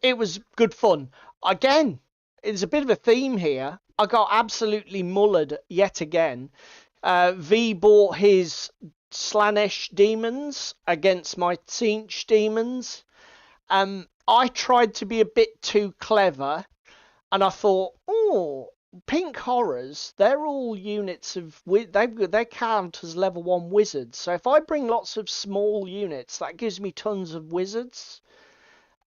it was good fun. Again, there's a bit of a theme here. I got absolutely mullered yet again. V bought his Slaanesh demons against my Tzeentch demons. I tried to be a bit too clever, and I thought, pink horrors, they're all units of... They count as level 1 wizards. So if I bring lots of small units, that gives me tons of wizards.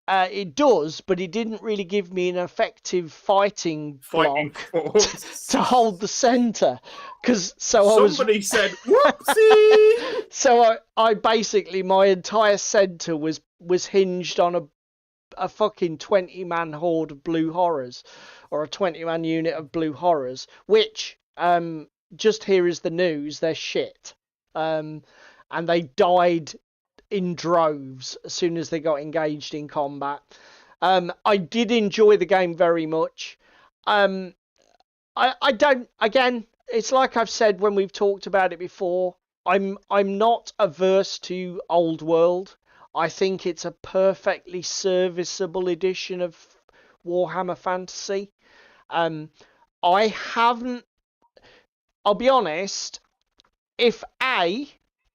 It does, but it didn't really give me an effective fighting block to hold the centre. Somebody said, whoopsie! So I basically, my entire centre was hinged on a fucking 20-man horde of blue horrors, or a 20-man unit of blue horrors, which, just here is the news, they're shit. And they died in droves as soon as they got engaged in combat. I did enjoy the game very much. I don't, again, it's like I've said when we've talked about it before, I'm not averse to Old World. I think it's a perfectly serviceable edition of Warhammer Fantasy. I'll be honest, if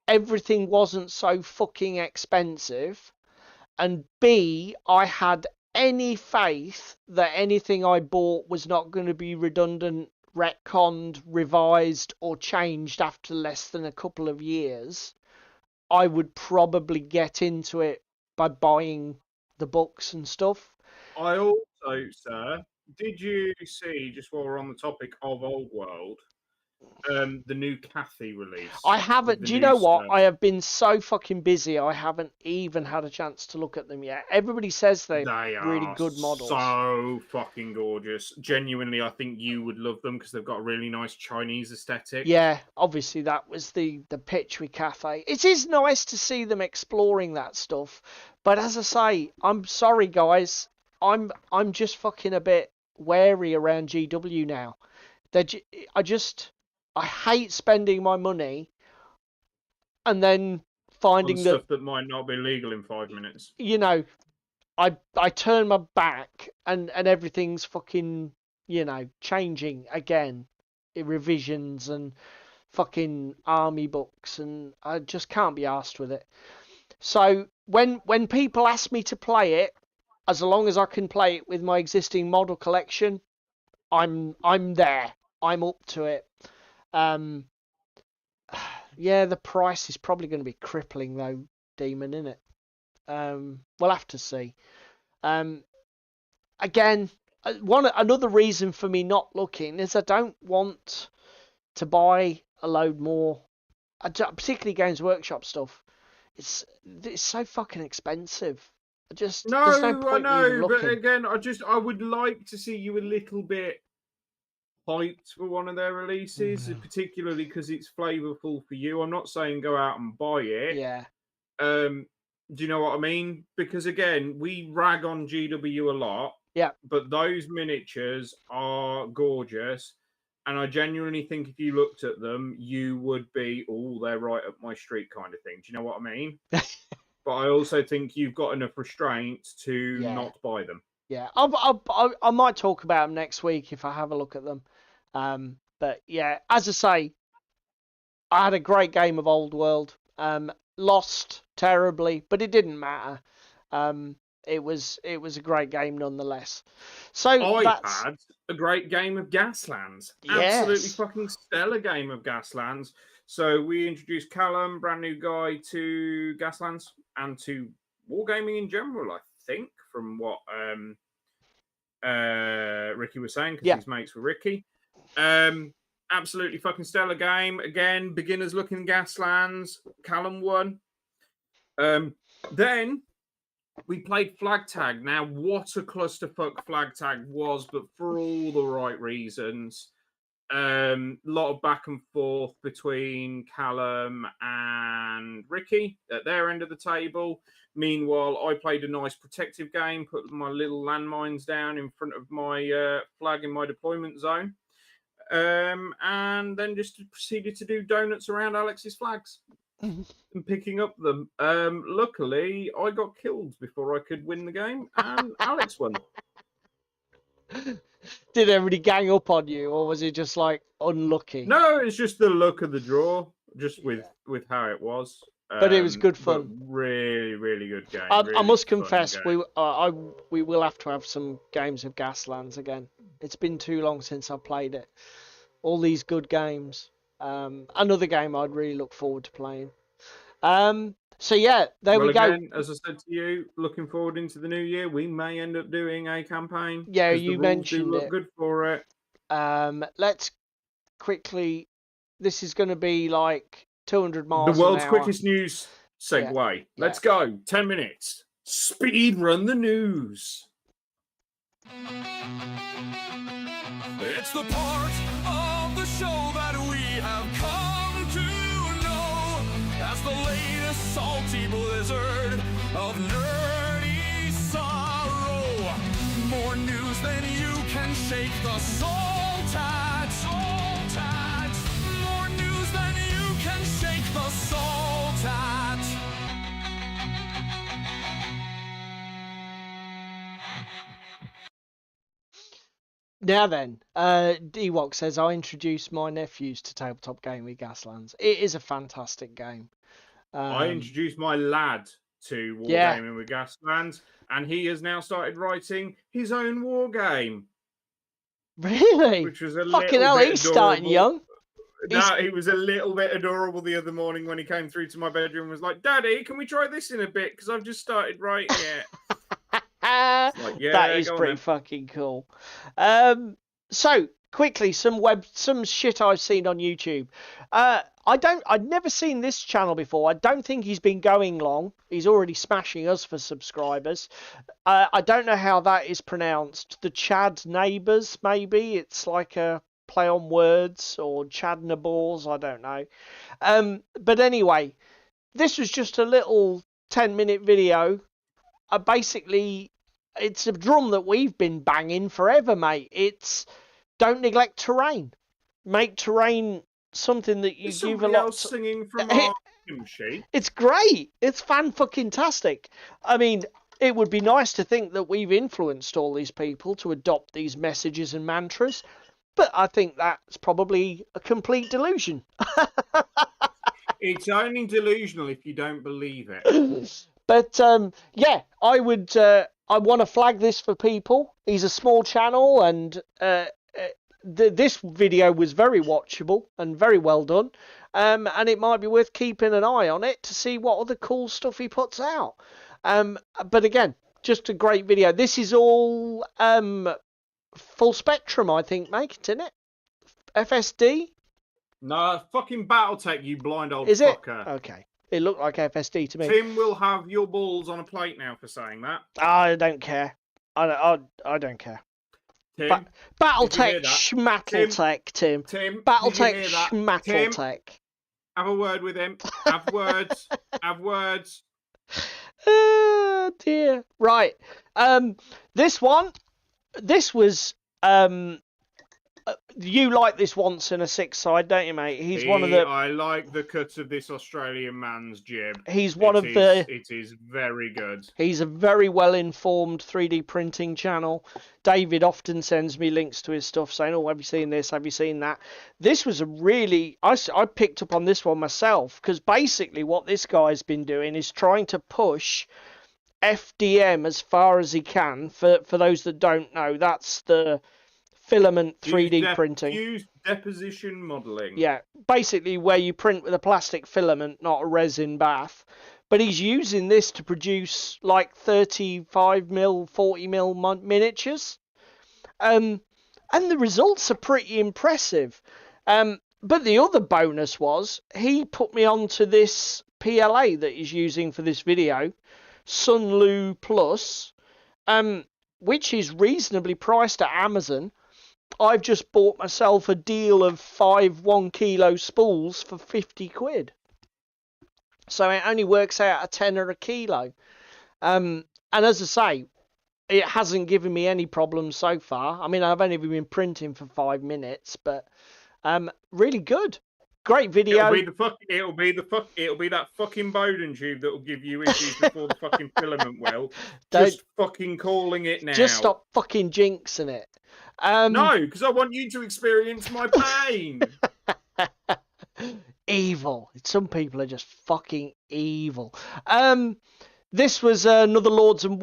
everything wasn't so fucking expensive, and B, I had any faith that anything I bought was not going to be redundant, retconned, revised, or changed after less than a couple of years, I would probably get into it by buying the books and stuff. I also, sir, did you see, just while we're on the topic of Old World, the new Cathy release? I haven't. Do you know what? I have been so fucking busy. I haven't even had a chance to look at them yet. Everybody says they really good models. So fucking gorgeous. Genuinely, I think you would love them because they've got a really nice Chinese aesthetic. Yeah, obviously that was the pitch with Cathay. It is nice to see them exploring that stuff, but as I say, I'm sorry guys, I'm just fucking a bit wary around GW now. I hate spending my money and then finding stuff that might not be legal in 5 minutes. You know, I turn my back and everything's fucking, changing again. Revisions and fucking army books, and I just can't be arsed with it. So when people ask me to play it, as long as I can play it with my existing model collection, I'm there. I'm up to it. Yeah, the price is probably going to be crippling though, Demon, isn't it? We'll have to see. Again, another reason for me not looking is I don't want to buy a load more, particularly Games Workshop stuff. It's so fucking expensive. There's no I point me even know, but looking. again, I would like to see you a little bit hyped for one of their releases, particularly because it's flavorful for you. I'm not saying go out and buy it. Yeah. Do you know what I mean? Because again, we rag on GW a lot. Yeah. But those miniatures are gorgeous. And I genuinely think if you looked at them, you would be, oh, they're right up my street kind of thing. Do you know what I mean? But I also think you've got enough restraint to not buy them. Yeah, I might talk about them next week if I have a look at them. But yeah, as I say, I had a great game of Old World. Lost terribly, but it didn't matter. It was a great game nonetheless. So I that's... had a great game of Gaslands. Yes. Absolutely fucking stellar game of Gaslands. So we introduced Callum, brand new guy, to Gaslands and to wargaming in general, I think, from what Ricky was saying, because his mates were Ricky. Absolutely fucking stellar game. Again, beginners looking Gaslands. Callum won. Then we played Flag Tag. Now, what a clusterfuck Flag Tag was, but for all the right reasons. A lot of back and forth between Callum and Ricky at their end of the table. Meanwhile, I played a nice protective game, put my little landmines down in front of my flag in my deployment zone. And then just proceeded to do donuts around Alex's flags and picking up them. Luckily, I got killed before I could win the game, and Alex won. Did everybody gang up on you, or was it just like unlucky? No, it's just the luck of the draw, just with how it was. But it was good fun. Really, really good game. I must confess, we will have to have some games of Gaslands again. It's been too long since I played it. All these good games. Another game I'd really look forward to playing. So yeah, there we go. As I said to you, looking forward into the new year, we may end up doing a campaign. Yeah, you mentioned it. Good for it. Let's quickly. This is going to be like 200 miles. The world's quickest news segue. Yeah. Let's go. 10 minutes. Speed run the news. It's the part of the show that we have come to know as the latest salty blizzard of nerdy sorrow. More news than you can shake the salt at. More news than you can shake the salt at. Now then, Ewok says, I introduced my nephews to Tabletop Game with Gaslands. It is a fantastic game. I introduced my lad to Wargaming with Gaslands, and he has now started writing his own war game. Really? Which was a fucking hell, he's starting young. No, he was a little bit adorable the other morning when he came through to my bedroom and was like, Daddy, can we try this in a bit? Because I've just started writing it. Like, yeah, that is pretty fucking cool. So quickly, some shit I've seen on YouTube. I'd never seen this channel before. I don't think he's been going long. He's already smashing us for subscribers. I don't know how that is pronounced. The Chad Neighbours, maybe it's like a play on words, or Chad Nabors, I don't know. But anyway, this was just a little 10-minute video. Basically, it's a drum that we've been banging forever, mate. It's don't neglect terrain. Make terrain something that you give a lot. Else singing from our sheet. It's great. It's fan-fucking-tastic. I mean, it would be nice to think that we've influenced all these people to adopt these messages and mantras, but I think that's probably a complete delusion. It's only delusional if you don't believe it. But yeah, I want to flag this for people. He's a small channel, and this video was very watchable and very well done. and it might be worth keeping an eye on it to see what other cool stuff he puts out. But again, just a great video. This is all full spectrum, I think, mate, isn't it? FSD? No, fucking Battletech, you blind old Is it? fucker. Okay. It looked like FSD to me. Tim will have your balls on a plate now for saying that. I don't care. I don't care. Tim, Battletech Schmatteltech, Tim. Tim, Battletech Schmatteltech. Have a word with him. Have words. Have words. Oh dear. Right. This was you like this once in a six side, don't you, mate? He's one of the. I like the cut of this Australian man's jib. He's one of the. It is very good. He's a very well informed 3D printing channel. David often sends me links to his stuff saying, "Oh, have you seen this? Have you seen that?" This was a really. I picked up on this one myself because basically what this guy's been doing is trying to push FDM as far as he can. For those that don't know, that's the filament 3D printing. Fused deposition modeling. Yeah, basically where you print with a plastic filament, not a resin bath. But he's using this to produce like 35mm, 40mm miniatures. And the results are pretty impressive. But the other bonus was he put me onto this PLA that he's using for this video, Sunlu Plus, which is reasonably priced at Amazon. I've just bought myself a deal of 5 1 kilo spools for 50 quid. So it only works out a tenner a kilo. And as I say, it hasn't given me any problems so far. I mean, I've only been printing for 5 minutes, but really good. Great video. It'll be that fucking Bowden tube that will give you issues before the fucking filament will. Just fucking calling it now. Just stop fucking jinxing it. No, because I want you to experience my pain. Evil. Some people are just fucking evil. This was another Lords of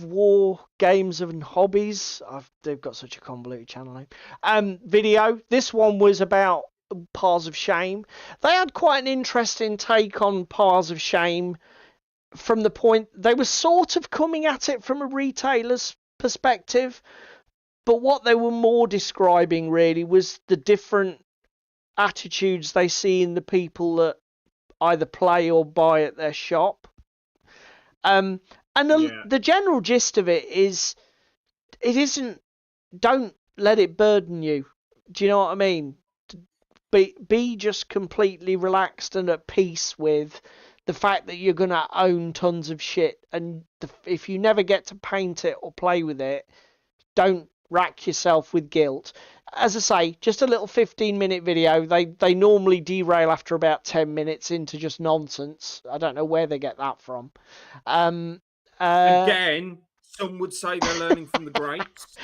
War Games and Hobbies. They've got such a convoluted channel name. Video. This one was about Piles of Shame. They had quite an interesting take on Piles of Shame from the point they were sort of coming at it from a retailer's perspective, but what they were more describing really was the different attitudes they see in the people that either play or buy at their shop. The general gist of it is, it isn't, don't let it burden you. Do you know what I mean? Be just completely relaxed and at peace with the fact that you're going to own tons of shit. And if you never get to paint it or play with it, don't rack yourself with guilt. As I say, just a little 15-minute video. They normally derail after about 10 minutes into just nonsense. I don't know where they get that from. Again, some would say they're learning from the greats.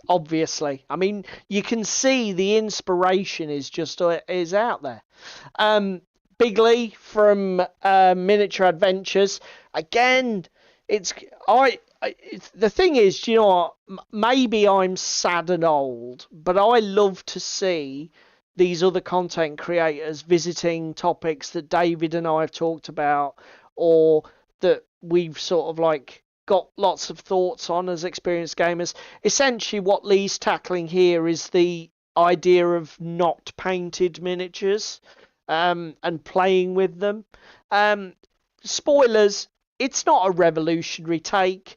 Obviously. I mean, you can see the inspiration is out there. Big Lee from Miniature Adventures. Again, the thing is, do you know what? Maybe I'm sad and old, but I love to see these other content creators visiting topics that David and I have talked about, or that we've sort of like got lots of thoughts on as experienced gamers. Essentially what Lee's tackling here is the idea of not painted miniatures and playing with them. Spoilers, it's not a revolutionary take.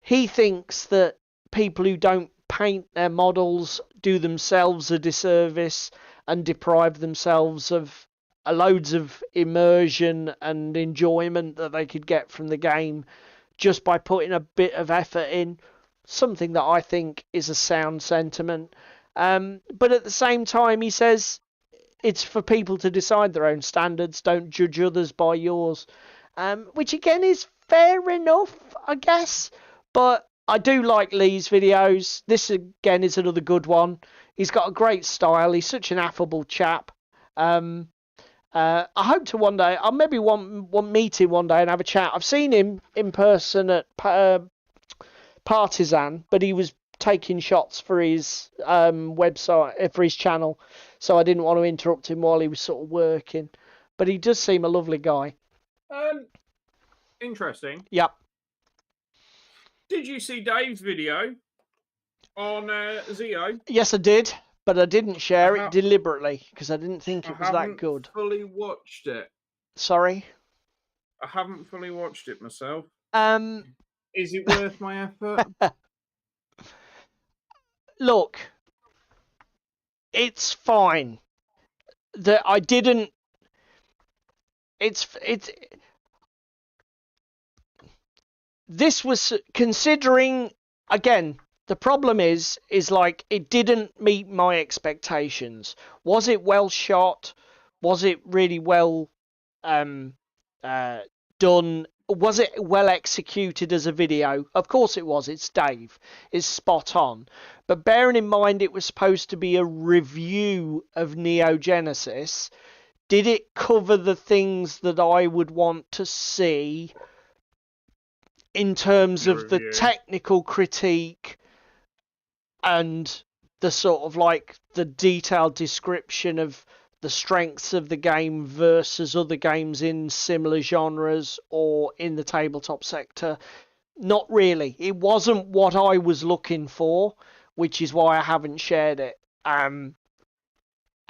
He thinks that people who don't paint their models do themselves a disservice and deprive themselves of loads of immersion and enjoyment that they could get from the game just by putting a bit of effort in. Something that I think is a sound sentiment. But at the same time, he says it's for people to decide their own standards. Don't judge others by yours. Which again is fair enough, I guess. But I do like Lee's videos. This again is another good one. He's got a great style. He's such an affable chap. I hope to one day, I'll maybe meet him one day and have a chat. I've seen him in person at Partisan, but he was taking shots for his website, for his channel. so I didn't want to interrupt him while he was sort of working. But he does seem a lovely guy. Interesting. Yep. Did you see Dave's video on Zio? Yes, I did, but I didn't share I it deliberately because I didn't think it was that haven't good. fully watched it. Sorry. I haven't fully watched it myself. Um. Is it worth my effort? Look, it's fine. That I didn't. It's. This was considering again. The problem is like it didn't meet my expectations. Was it well shot? Was it really well done? Was it well executed as a video? Of course it was. It's Dave. It's spot on. But bearing in mind it was supposed to be a review of Neo Genesis, did it cover the things that I would want to see in terms of the technical critique and the sort of like the detailed description of the strengths of the game versus other games in similar genres or in the tabletop sector? Not really. It wasn't what I was looking for, which is why I haven't shared it. As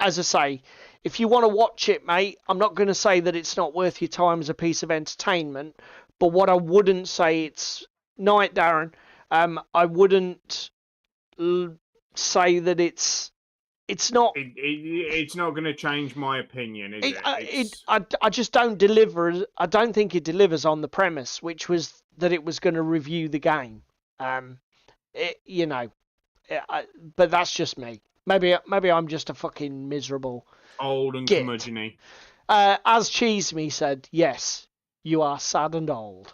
I say, if you want to watch it, mate, I'm not going to say that it's not worth your time as a piece of entertainment, but what I wouldn't say it's... Night, Darren. I wouldn't say that it's not... It's not going to change my opinion, is it? I just don't deliver... I don't think it delivers on the premise, which was that it was going to review the game. But that's just me. Maybe I'm just a fucking miserable... Old and git. curmudgeon-y. As Cheese Me said, yes, you are sad and old.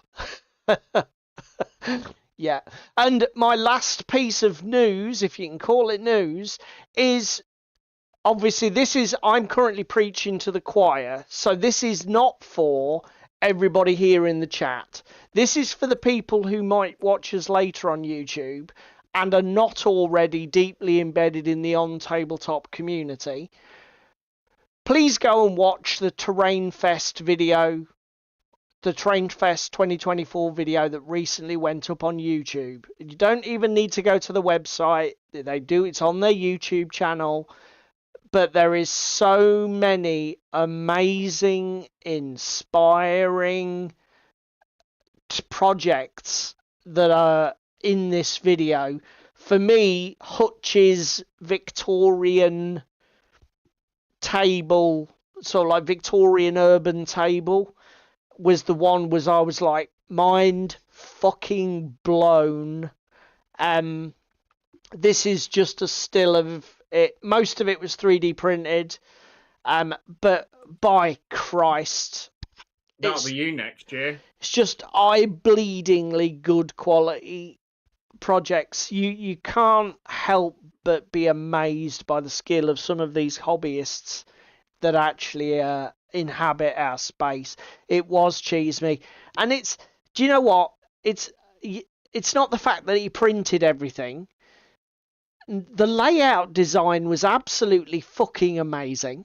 Yeah. And my last piece of news, if you can call it news, is obviously I'm currently preaching to the choir, so this is not for everybody here in the chat. This is for the people who might watch us later on YouTube and are not already deeply embedded in the on-tabletop community. Please go and watch the Terrain Fest video, the Terrain Fest 2024 video that recently went up on YouTube. You don't even need to go to the website. It's on their YouTube channel. But there is so many amazing, inspiring projects that are in this video. For me, Hutch's Victorian table, sort of like Victorian urban table, was the one I was like mind fucking blown. This is just a still of it. Most of it was 3D printed, but by Christ, That'll be you next year. It's just eye-bleedingly good quality projects. You can't help but be amazed by the skill of some of these hobbyists that actually inhabit our space. It was Cheese Me, and do you know what? It's not the fact that he printed everything. The layout design was absolutely fucking amazing.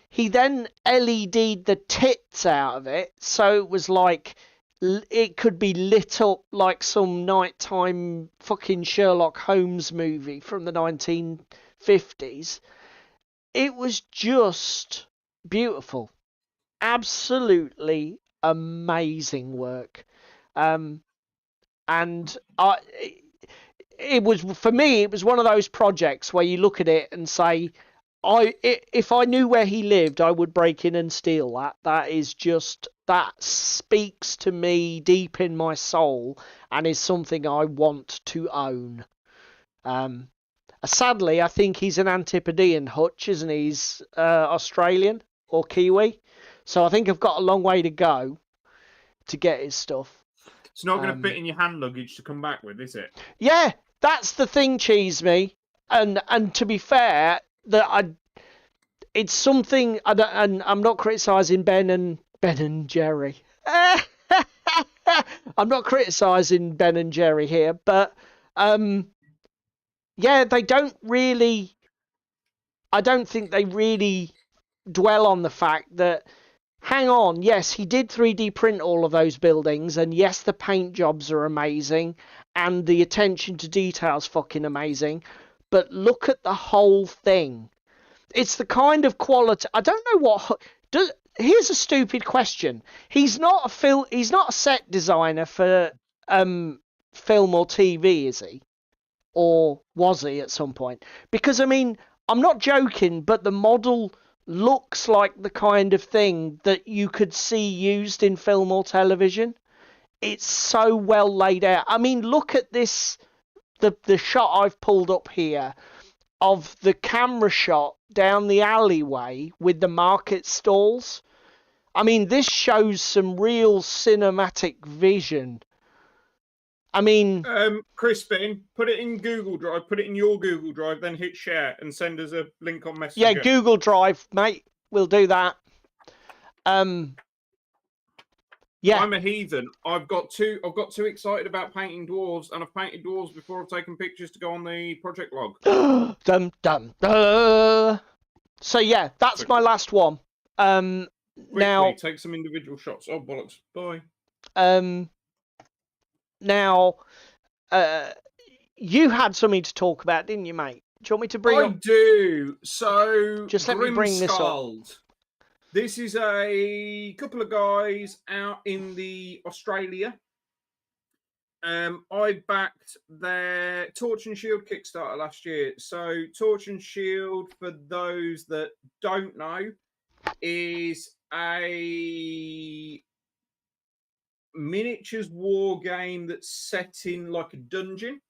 He then LED'd the tits out of it, so it was like it could be lit up like some nighttime fucking Sherlock Holmes movie from the 1950s. It was just beautiful. Absolutely amazing work. And it was, for me, it was one of those projects where you look at it and say, if I knew where he lived, I would break in and steal that. That speaks to me deep in my soul and is something I want to own. Sadly, I think he's an Antipodean, Hutch, isn't he? He's Australian or Kiwi. So I think I've got a long way to go to get his stuff. It's not going to fit in your hand luggage to come back with, is it? Yeah, that's the thing, Cheese Me. And to be fair, it's something, and I'm not criticising Ben and Jerry. I'm not criticising Ben and Jerry here, but yeah, they don't really. I don't think they really dwell on the fact that, hang on, yes, he did 3D print all of those buildings, and yes, the paint jobs are amazing, and the attention to detail's fucking amazing, but look at the whole thing. It's the kind of quality. I don't know what. Here's a stupid question. He's not a set designer for film or TV, is he? Or was he at some point? Because I mean, I'm not joking, but the model looks like the kind of thing that you could see used in film or television. It's so well laid out. I mean, look at this, the shot I've pulled up here of the camera shot down the alleyway with the market stalls. I mean, this shows some real cinematic vision. I mean, Crispin, put it in Google Drive, put it in your Google Drive, then hit share and send us a link on Messenger. yeah, Google Drive, mate. We'll do that. Yeah. I'm a heathen. I've got too excited about painting dwarves, and I've painted dwarves before I've taken pictures to go on the project log. Dum dum. So yeah, that's my last one. Quickly, now take some individual shots. Oh bollocks! Bye. Now, you had something to talk about, didn't you, mate? Do you want me to bring? I do. So just let me bring this up. This is a couple of guys out in the Australia. I backed their Torch and Shield Kickstarter last year. So Torch and Shield, for those that don't know, is a miniatures war game that's set in like a dungeon.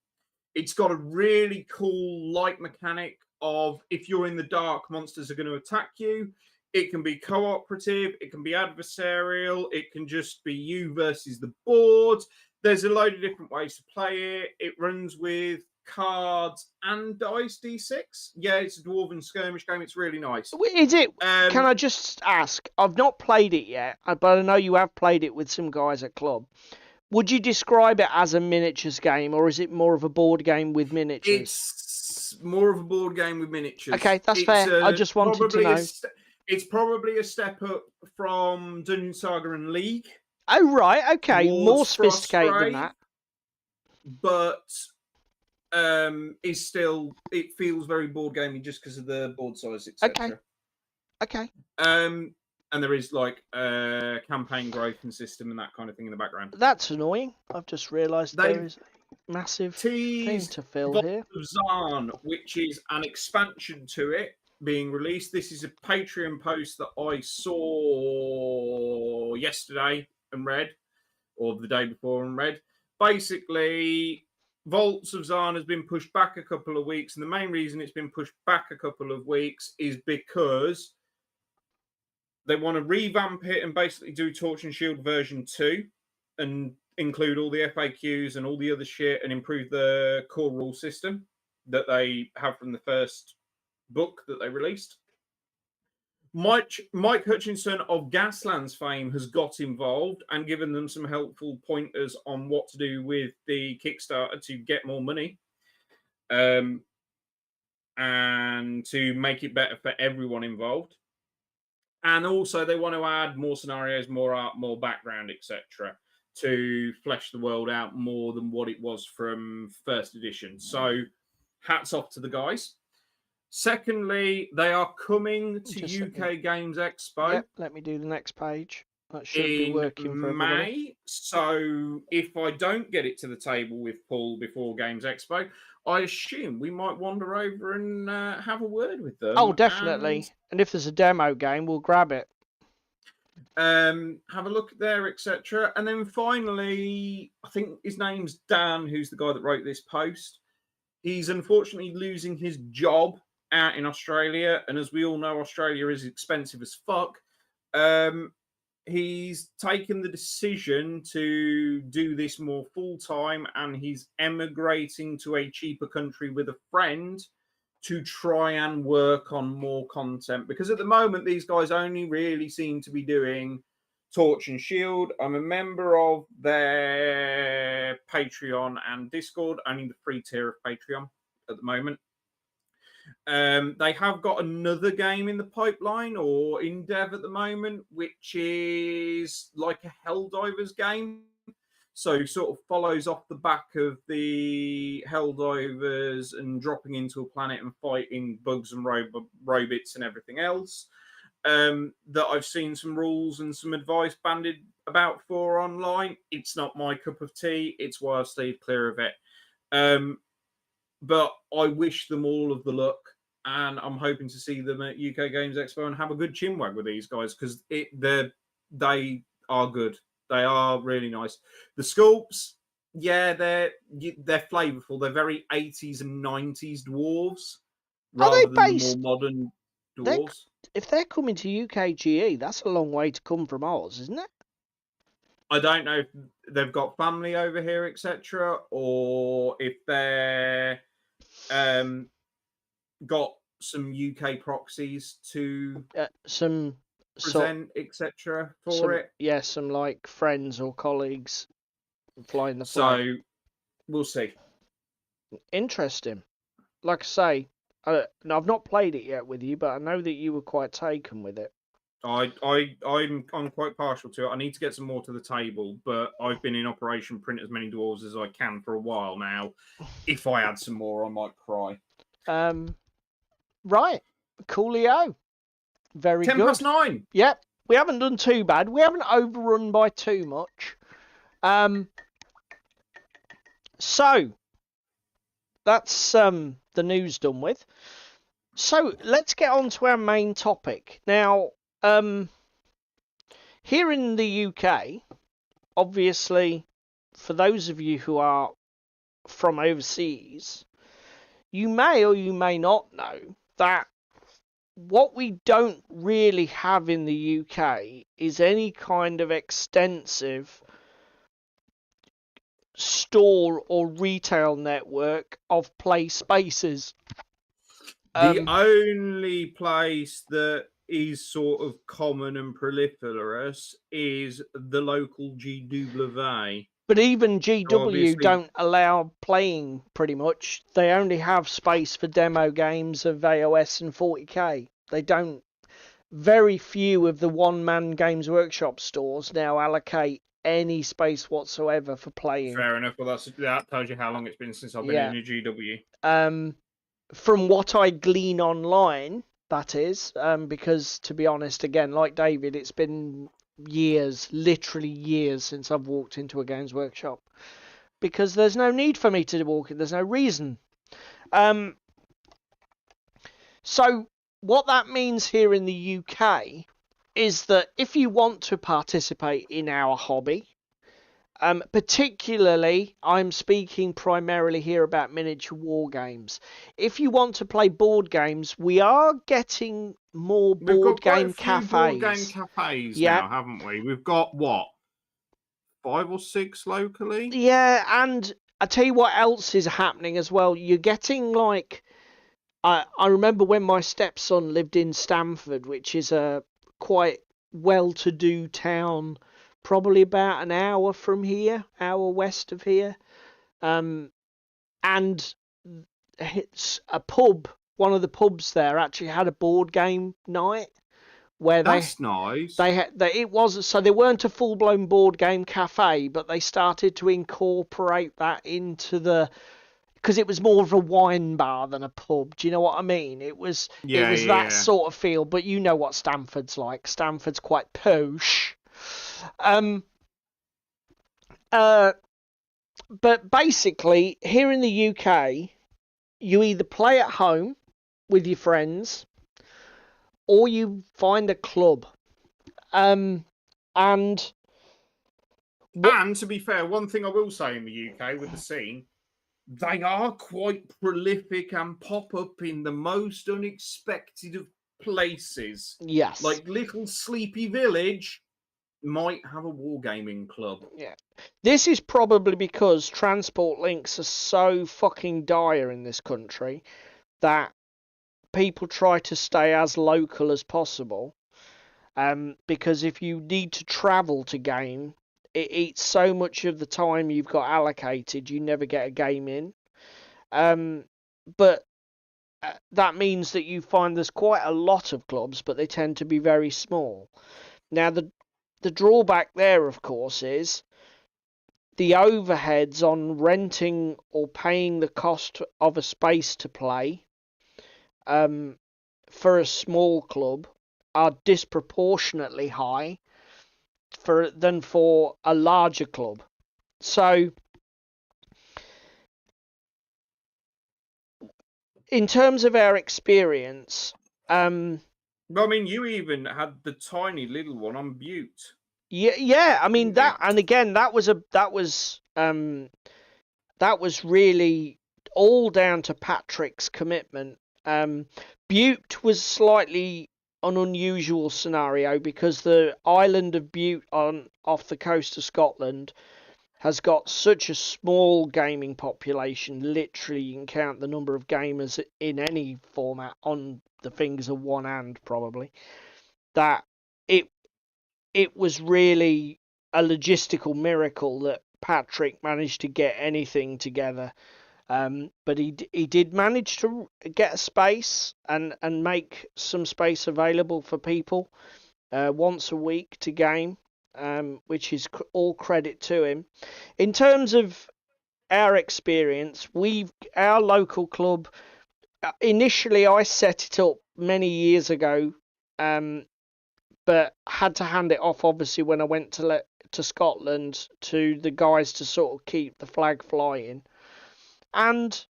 It's got a really cool light mechanic of, if you're in the dark, monsters are going to attack you. It can be cooperative, it can be adversarial, it can just be you versus the board. There's a load of different ways to play it. It runs with cards and dice, D6. Yeah, it's a dwarven skirmish game. It's really nice. Is it? Can I just ask? I've not played it yet, but I know you have played it with some guys at club. Would you describe it as a miniatures game, or is it more of a board game with miniatures? It's more of a board game with miniatures. Okay, that's fair. I just wanted to know. It's probably a step up from Dungeon Saga and League. Oh, right. Okay. More sophisticated than that. But it feels very board gamey just because of the board size, etc. Okay. And there is like a campaign growth and system and that kind of thing in the background. That's annoying. I've just realised there is a massive thing to fill here. Zarn, which is an expansion to it, being released. This is a Patreon post that I saw yesterday and read, or the day before and read. Basically, Vaults of Zarn has been pushed back a couple of weeks, and the main reason it's been pushed back a couple of weeks is because they want to revamp it and basically do Torch and Shield version 2 and include all the FAQs and all the other shit and improve the core rule system that they have from the first book that they released. Mike Hutchinson of Gaslands fame has got involved and given them some helpful pointers on what to do with the Kickstarter to get more money and to make it better for everyone involved. And also they want to add more scenarios, more art, more background, etc., to flesh the world out more than what it was from first edition. So hats off to the guys. Secondly, they are coming to UK Games Expo. Yep, let me do the next page. That should be working for everybody. May. So if I don't get it to the table with Paul before Games Expo, I assume we might wander over and have a word with them. Oh, definitely. And if there's a demo game, we'll grab it. Have a look there, etc. And then finally, I think his name's Dan, who's the guy that wrote this post. He's unfortunately losing his job out in Australia, and as we all know, Australia is expensive as fuck. He's taken the decision to do this more full-time, and he's emigrating to a cheaper country with a friend to try and work on more content, because at the moment these guys only really seem to be doing Torch and Shield. I'm a member of their Patreon and Discord, only the free tier of Patreon at the moment. They have got another game in the pipeline or in dev at the moment, which is like a Helldivers game. So sort of follows off the back of the Helldivers and dropping into a planet and fighting bugs and robots and everything else. That I've seen some rules and some advice banded about for online. It's not my cup of tea. It's why I've stayed clear of it. But I wish them all of the luck, and I'm hoping to see them at UK Games Expo and have a good chinwag with these guys because they are good. They are really nice. The sculpts, yeah, they're flavorful. They're very 80s and 90s dwarves rather than the more modern dwarves. If they're coming to UKGE, that's a long way to come from ours, isn't it? I don't know if they've got family over here, etc., or if they're got some UK proxies to some present, etc. for it. Yeah, some like friends or colleagues flying the So flag. we'll see. Interesting. Like I say, I've not played it yet with you, but I know that you were quite taken with it. I'm quite partial to it. I need to get some more to the table, but I've been in Operation Print as many dwarves as I can for a while now. If I add some more, I might cry. Right. Coolio. Very 10 good. past 9. Yep. We haven't done too bad. We haven't overrun by too much. So that's the news done with. So let's get on to our main topic. Now, here in the UK, obviously, for those of you who are from overseas, you may or you may not know that what we don't really have in the UK is any kind of extensive store or retail network of play spaces. The only place that is sort of common and proliferous is the local GW. But even GW obviously don't allow playing, pretty much. They only have space for demo games of AOS and 40k. They don't. Very few of the one-man Games Workshop stores now allocate any space whatsoever for playing. Fair enough. Well, that tells you how long it's been since I've been in a GW. From what I glean online, that is, because to be honest, again, like David, it's been years, literally years, since I've walked into a Games Workshop, because there's no need for me to walk in. There's no reason. So what that means here in the UK is that if you want to participate in our hobby, particularly, I'm speaking primarily here about miniature war games. If you want to play board games, we are getting more board game cafes. Board game cafes now, haven't we? We've got what, 5 or 6 locally? Yeah, and I tell you what else is happening as well. You're getting like, I remember when my stepson lived in Stamford, which is a quite well-to-do town, probably about an hour from here, hour west of here. And it's a pub, one of the pubs there actually had a board game night where that's nice. It was, so they weren't a full-blown board game cafe, but they started to incorporate that into the, because it was more of a wine bar than a pub. Do you know what I mean? It was that sort of feel, but you know what Stamford's like. Stamford's quite posh. But basically, here in the UK, you either play at home with your friends, or you find a club. And to be fair, one thing I will say in the UK with the scene, they are quite prolific and pop up in the most unexpected of places. Yes. Like little sleepy village might have a wargaming club. Yeah. This is probably because transport links are so fucking dire in this country that people try to stay as local as possible. Because if you need to travel to game, it eats so much of the time you've got allocated, you never get a game in. But that means that you find there's quite a lot of clubs, but they tend to be very small. Now, the drawback there, of course, is the overheads on renting or paying the cost of a space to play for a small club are disproportionately high than for a larger club. So, in terms of our experience, I mean, you even had the tiny little one on Butte. yeah. I mean that, and again, that was really all down to Patrick's commitment. Butte was slightly an unusual scenario because the island of Butte off the coast of Scotland has got such a small gaming population. Literally, you can count the number of gamers in any format on the fingers of one hand, probably. That it was really a logistical miracle that Patrick managed to get anything together. But he did manage to get a space and make some space available for people once a week to game, which is all credit to him. In terms of our experience, our local club, initially I set it up many years ago, but had to hand it off obviously when I went to Scotland to the guys to sort of keep the flag flying. And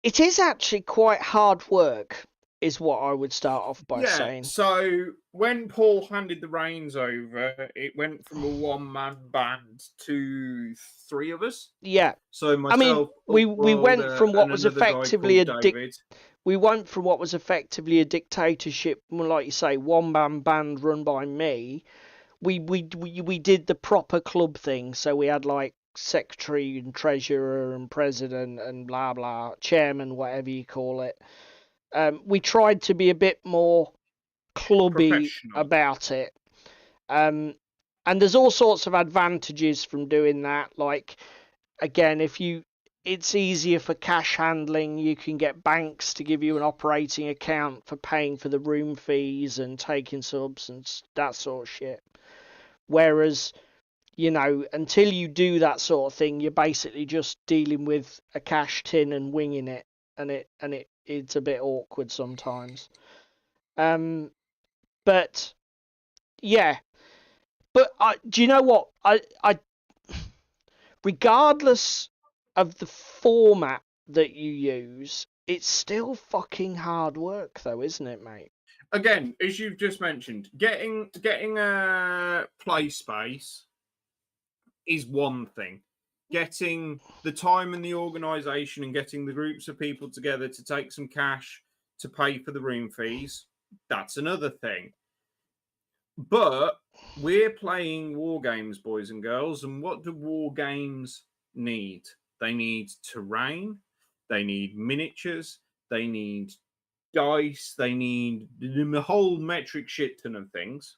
it is actually quite hard work, is what I would start off by saying. So when Paul handed the reins over, it went from a one-man band to 3 of us. Yeah. So myself, we went from what was effectively we went from what was effectively a dictatorship, like you say, one-man band run by me. We did the proper club thing, so we had like secretary and treasurer and president and blah blah, chairman, whatever you call it. We tried to be a bit more clubby about it. And there's all sorts of advantages from doing that. Like, again, it's easier for cash handling. You can get banks to give you an operating account for paying for the room fees and taking subs and that sort of shit. Whereas, until you do that sort of thing, you're basically just dealing with a cash tin and winging it, and it's a bit awkward sometimes. But yeah, but do you know what? I regardless of the format that you use, it's still fucking hard work, though, isn't it, mate? Again, as you've just mentioned, getting a play space is one thing. Getting the time and the organisation and getting the groups of people together to take some cash to pay for the room fees, that's another thing. But we're playing war games, boys and girls, and what do war games need? They need terrain, they need miniatures, they need dice, they need the whole metric shit ton of things.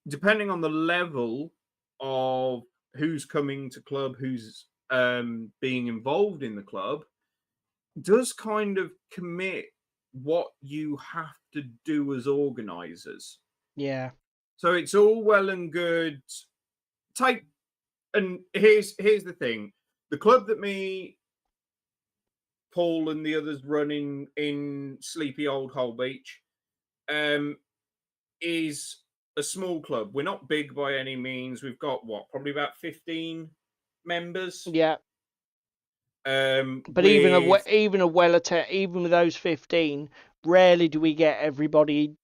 Depending on the level of who's coming to club, who's being involved in the club, does kind of commit what you have to do as organizers. Yeah. So it's all well and good. And here's the thing: the club that me, Paul, and the others run in sleepy old Holbeach, is a small club. We're not big by any means. We've got probably about 15 members. Yeah. But even with those 15, rarely do we get everybody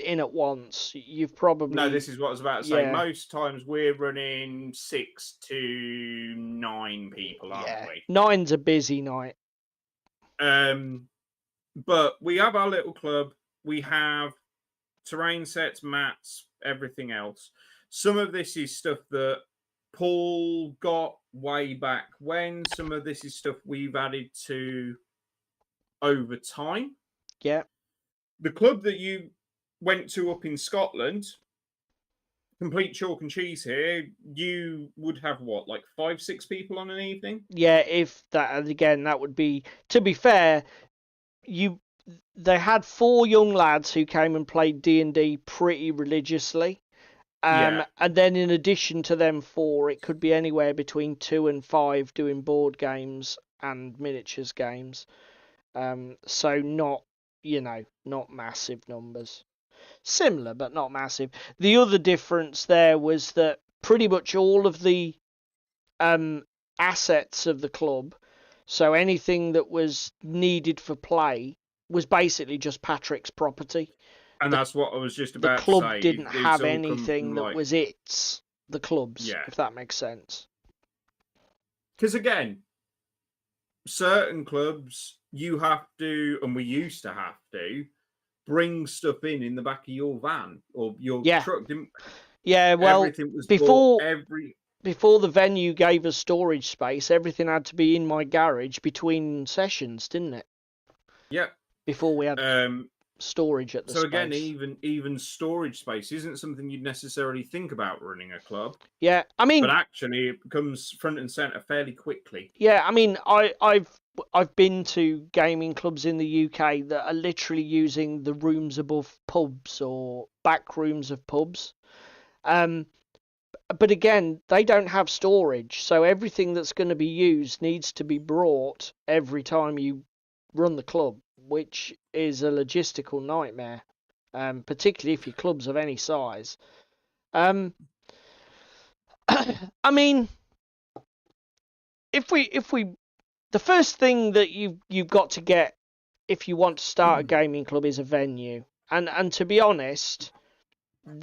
in at once. You've probably no. This is what I was about to say. Most times we're running 6 to 9 people, aren't we? 9's a busy night. But we have our little club. We have terrain sets, mats, everything else. Some of this is stuff that Paul got way back when. Some of this is stuff we've added to over time. Yeah. The club that you went to up in Scotland complete chalk and cheese here, you would have what, like 5-6 people on an evening? Yeah, if that, and again, that would be, to be fair, they had 4 young lads who came and played D&D pretty religiously. Yeah. And then in addition to them 4, it could be anywhere between 2 and 5 doing board games and miniatures games. So not, not massive numbers. Similar, but not massive. The other difference there was that pretty much all of the assets of the club, so anything that was needed for play, was basically just Patrick's property. And that's what I was just The about to club say. didn't It's have all come anything from, that like, was the club's, Yeah. if that makes sense. Because again, certain clubs you have to, and we used to have to, bring stuff in the back of your van or your Yeah. truck. Didn't Yeah, well, everything was before bought before the venue gave us storage space, everything had to be in my garage between sessions, didn't it? Yeah. Before we had storage at the So space. again, even storage space isn't something you'd necessarily think about running a club. Yeah, I mean, But actually, it becomes front and center fairly quickly. yeah, I mean, I've been to gaming clubs in the UK that are literally using the rooms above pubs or back rooms of pubs. But again, they don't have storage, so everything that's going to be used needs to be brought every time you run the club, which is a logistical nightmare, particularly if your club's of any size. I mean, if we the first thing that you've got to get if you want to start a gaming club is a venue, and to be honest,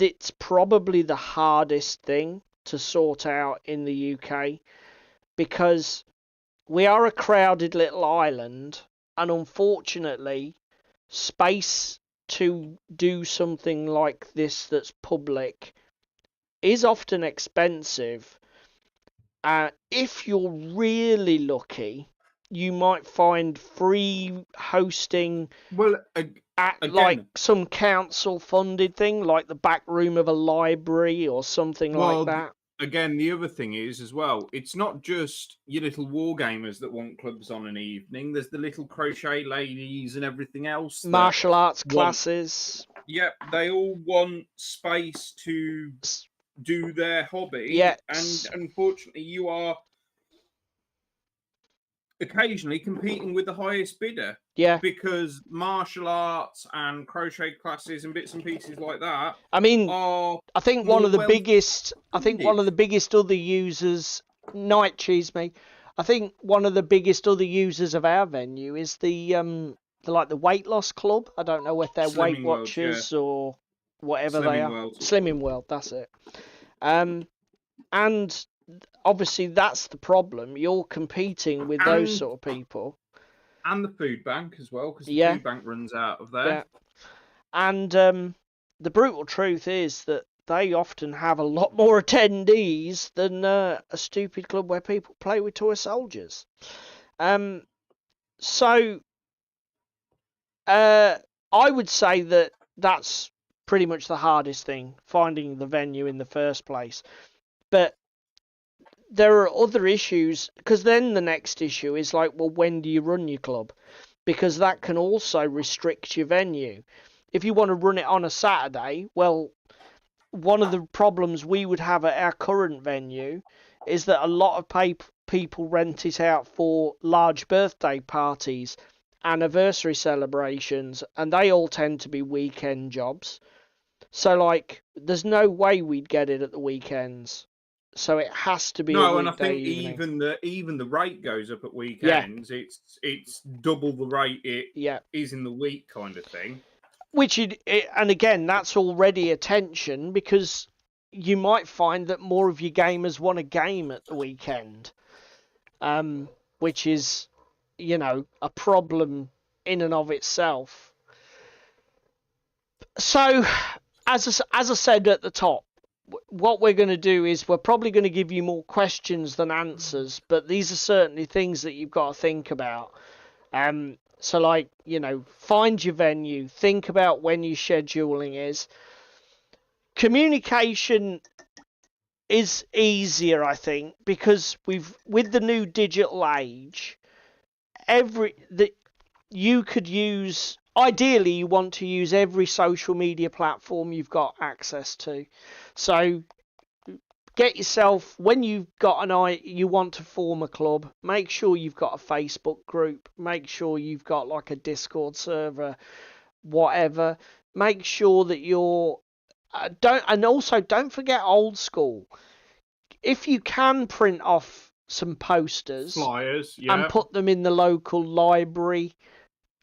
it's probably the hardest thing to sort out in the UK, because we are a crowded little island, and unfortunately, space to do something like this that's public is often expensive. If you're really lucky, you might find free hosting Well, at again, like some council funded thing, like the back room of a library or something like that. Again, the other thing is as well, it's not just your little war gamers that want clubs on an evening. There's the little crochet ladies and everything else. Martial arts classes. Yep, they all want space to do their hobby. Yes. And unfortunately, you are occasionally competing with the highest bidder. Yeah. Because martial arts and crochet classes and bits and pieces like that. I mean, I think one of the biggest other users, Night Cheese me, I think one of the biggest other users of our venue is the weight loss club. I don't know if they're Weight Watchers or whatever they are. Slimming World, that's it. And obviously that's the problem. You're competing with those sort of people. And the food bank as well, because the food bank runs out of there. Yeah. And the brutal truth is that they often have a lot more attendees than a stupid club where people play with toy soldiers. So I would say that that's pretty much the hardest thing, finding the venue in the first place. But there are other issues, because then the next issue is like, well, when do you run your club? Because that can also restrict your venue. If you want to run it on a Saturday, well, one of the problems we would have at our current venue is that a lot of people rent it out for large birthday parties, anniversary celebrations, and they all tend to be weekend jobs. So, like, there's no way we'd get it at the weekends. So it has to be a weekday and I think evening. even the rate goes up at weekends. Yeah. It's double the rate it is in the week, kind of thing. And again, that's already a tension, because you might find that more of your gamers want a game at the weekend, which is, a problem in and of itself. So, as I said at the top, what we're going to do is we're probably going to give you more questions than answers, but these are certainly things that you've got to think about. So, like, find your venue, think about when your scheduling is. communication is easier, I think, because with the new digital age, you could use. Ideally, you want to use every social media platform you've got access to. So get yourself, when you've got you want to form a club, make sure you've got a Facebook group, make sure you've got like a Discord server, whatever. Make sure that you're don't forget old school. If you can print off some posters, Flyers, and yeah. put them in the local library,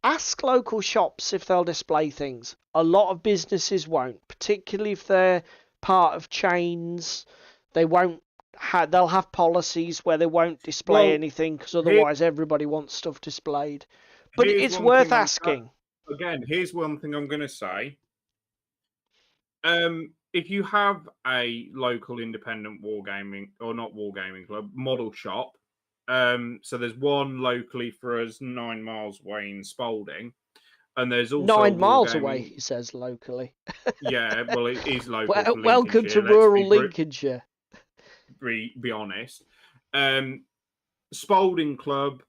ask local shops if they'll display things. A lot of businesses won't, particularly if they're part of chains. They won't. They'll have policies where they won't display Well, anything because otherwise everybody wants stuff displayed. But here's it's one worth thing asking. Again, here's one thing I'm going to say. If you have a local independent wargaming, or not wargaming club, model shop, so there's one locally for us 9 miles away in Spalding, and there's also 9 miles wargaming... away, he says locally. Yeah, well, it is local for Welcome to Lincolnshire. rural Lincolnshire. Be honest. Spalding Club,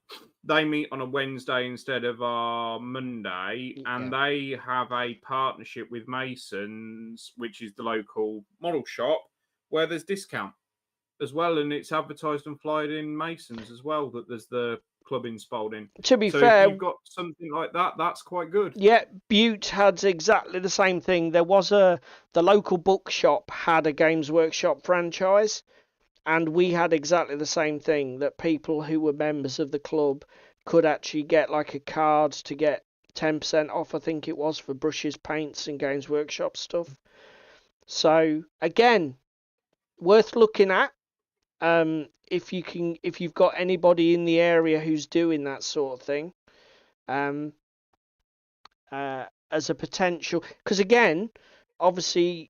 they meet on a Wednesday instead of our Monday, and they have a partnership with Masons, which is the local model shop, where there's discount as well, and it's advertised and flyed in Masons as well, that there's the club in Spalding. To be so fair, if you've got something like that, that's quite good. Yeah, Butte had exactly the same thing. There was the local bookshop had a Games Workshop franchise, and we had exactly the same thing, that people who were members of the club could actually get like a card to get 10% off, I think it was, for brushes, paints and Games Workshop stuff. So again, worth looking at. If you've got anybody in the area who's doing that sort of thing, as a potential, because again, obviously,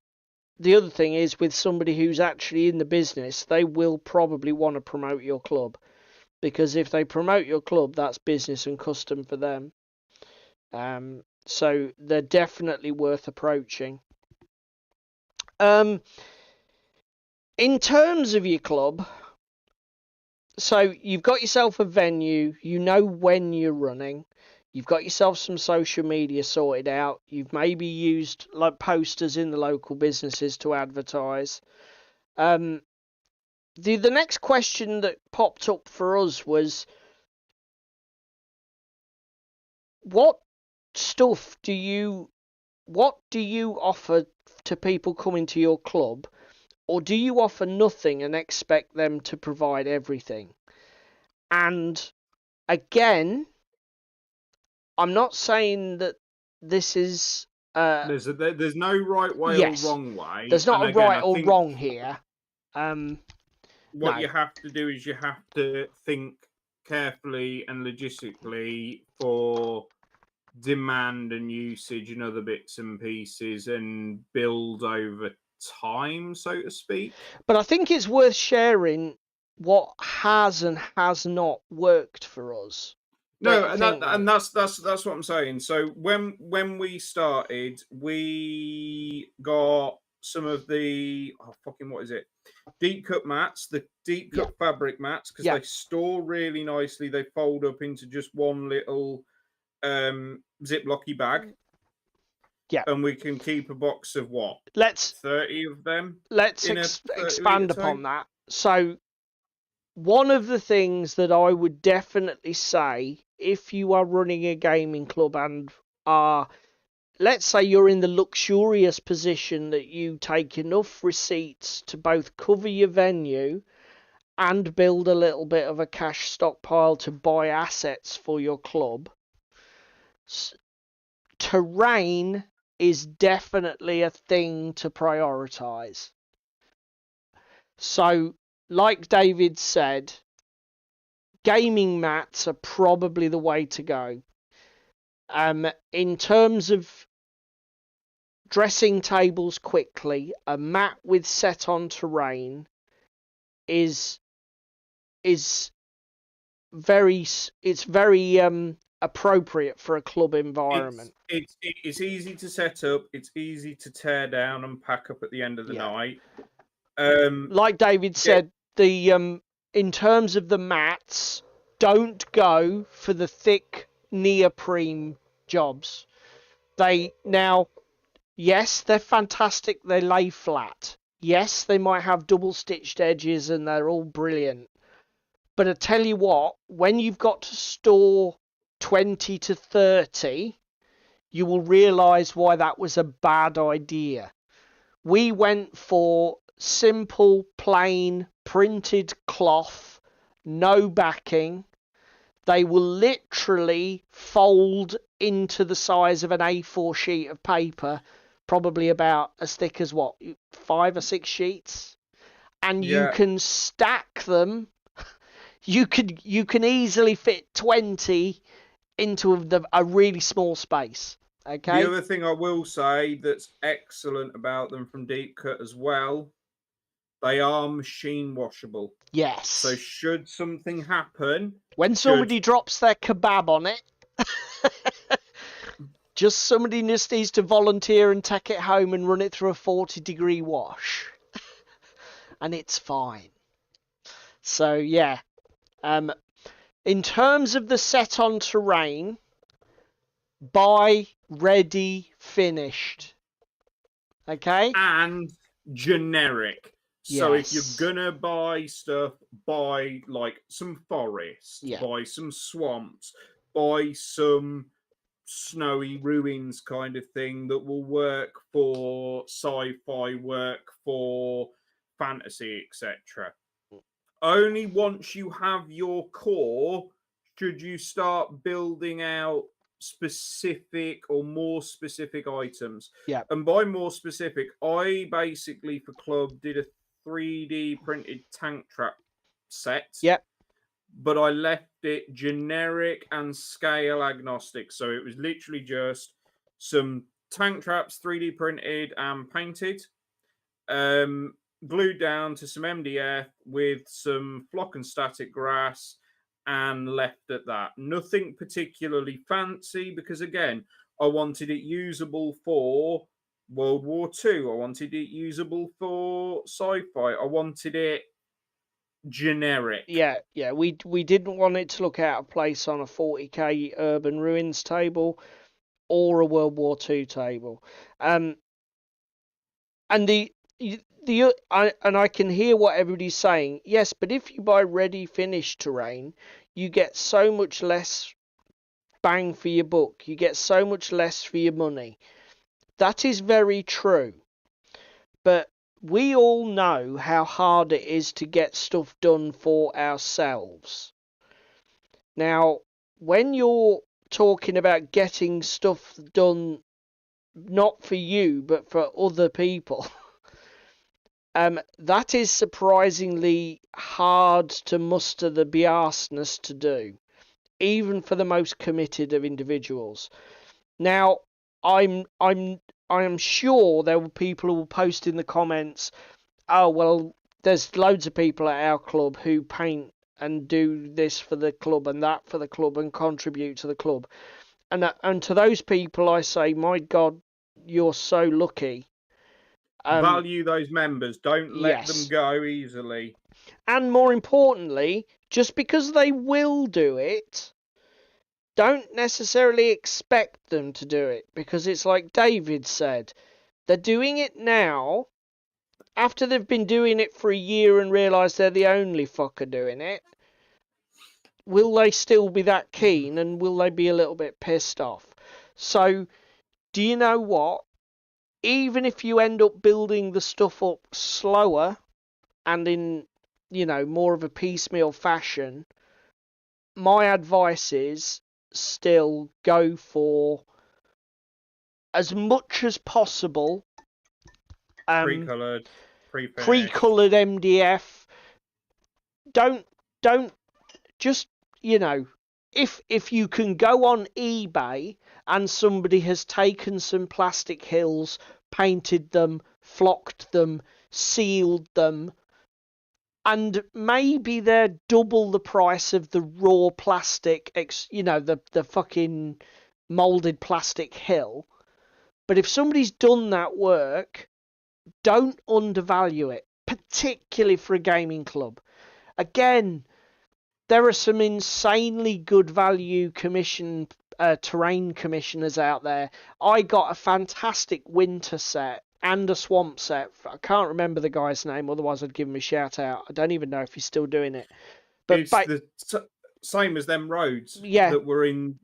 the other thing is with somebody who's actually in the business, they will probably want to promote your club, because if they promote your club, that's business and custom for them. So they're definitely worth approaching. In terms of your club, so you've got yourself a venue, you know when you're running, you've got yourself some social media sorted out, you've maybe used like posters in the local businesses to advertise. The next question that popped up for us was, what do you offer to people coming to your club? Or do you offer nothing and expect them to provide everything? And again, I'm not saying that this is... there's no right way or wrong way. There's not a right or wrong here. What you have to do is you have to think carefully and logistically for demand and usage and other bits and pieces, and build over time, so to speak. But I think it's worth sharing what has and has not worked for us. No, and that's what I'm saying. So when we started, we got some of the what is it? Deep cut mats, the deep cut fabric mats, because they store really nicely. They fold up into just one little Ziplocky bag. Yeah, and we can keep a box of 30 of them. Let's expand upon that. So one of the things that I would definitely say, if you are running a gaming club and let's say you're in the luxurious position that you take enough receipts to both cover your venue and build a little bit of a cash stockpile to buy assets for your club, terrain is definitely a thing to prioritize. So, like David said, gaming mats are probably the way to go. In terms of dressing tables quickly, a mat with set on terrain is very appropriate for a club environment. It's easy to set up. It's easy to tear down and pack up at the end of the night. Like David said, the in terms of the mats, don't go for the thick neoprene jobs. Yes, they're fantastic. They lay flat. Yes, they might have double stitched edges and they're all brilliant. But I tell you what, when you've got to store 20 to 30, you will realise why that was a bad idea. We went for simple, plain, printed cloth, no backing. They will literally fold into the size of an A4 sheet of paper, probably about as thick as 5 or 6 sheets, and you can stack them. You can easily fit 20 into a really small space. Okay. The other thing I will say that's excellent about them from Deep Cut as well, they are machine washable. Yes. So should something happen, when somebody drops their kebab on it, somebody just needs to volunteer and take it home and run it through a 40-degree wash, and it's fine. So yeah, in terms of the set on terrain, buy ready finished. Okay? And generic. So if you're gonna buy stuff, buy like some forest, buy some swamps, buy some snowy ruins kind of thing that will work for sci-fi, work for fantasy, etc. Only once you have your core should you start building out specific or more specific items. And by more specific, I basically for club did a 3D printed tank trap set. But I left it generic and scale agnostic. So it was literally just some tank traps 3D printed and painted, glued down to some MDF with some flock and static grass, and left at that. Nothing particularly fancy because, again, I wanted it usable for World War II. I wanted it usable for sci-fi. I wanted it generic. Yeah. We didn't want it to look out of place on a 40k Urban Ruins table or a World War II table. And I can hear what everybody's saying. Yes, but if you buy ready finished terrain, you get so much less bang for your buck. You get so much less for your money. That is very true. But we all know how hard it is to get stuff done for ourselves. Now, when you're talking about getting stuff done not for you, but for other people, that is surprisingly hard to muster the biasness to do, even for the most committed of individuals. Now, I am sure there were people who will post in the comments, oh, well, there's loads of people at our club who paint and do this for the club and that for the club and contribute to the club. And to those people, I say, my God, you're so lucky. Value those members. Don't let them go easily. And more importantly, just because they will do it, don't necessarily expect them to do it, because it's like David said, they're doing it now after they've been doing it for a year and realise they're the only fucker doing it. Will they still be that keen, and will they be a little bit pissed off? So, do you know what? Even if you end up building the stuff up slower and in, more of a piecemeal fashion, my advice is still go for as much as possible pre-coloured MDF. Don't just, if you can go on eBay and somebody has taken some plastic hills, painted them, flocked them, sealed them, and maybe they're double the price of the raw plastic, the fucking molded plastic hill. But if somebody's done that work, don't undervalue it, particularly for a gaming club. Again, there are some insanely good value terrain commissioners out there. I got a fantastic winter set and a swamp set. I can't remember the guy's name, otherwise I'd give him a shout out. I don't even know if he's still doing it. But It's the same as them roads that were in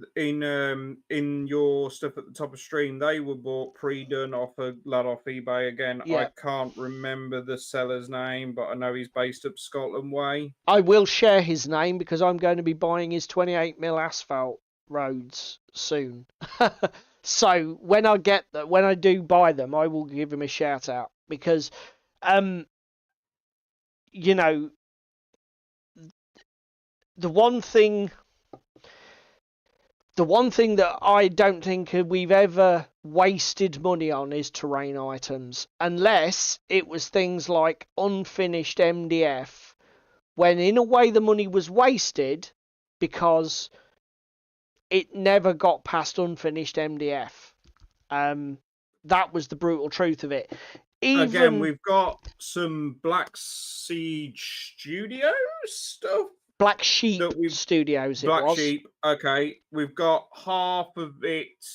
your stuff at the top of stream. They were bought pre-done off a lad off eBay again. Yeah. I can't remember the seller's name, but I know he's based up Scotland way. I will share his name because I'm going to be buying his 28mm asphalt roads soon. So when I do buy them, I will give him a shout out because, the one thing that I don't think we've ever wasted money on is terrain items, unless it was things like unfinished MDF, when in a way the money was wasted because it never got past unfinished MDF. That was the brutal truth of it. Again, we've got some Black Siege Studios stuff. Black Sheep Studios, Black Sheep, okay. We've got half of it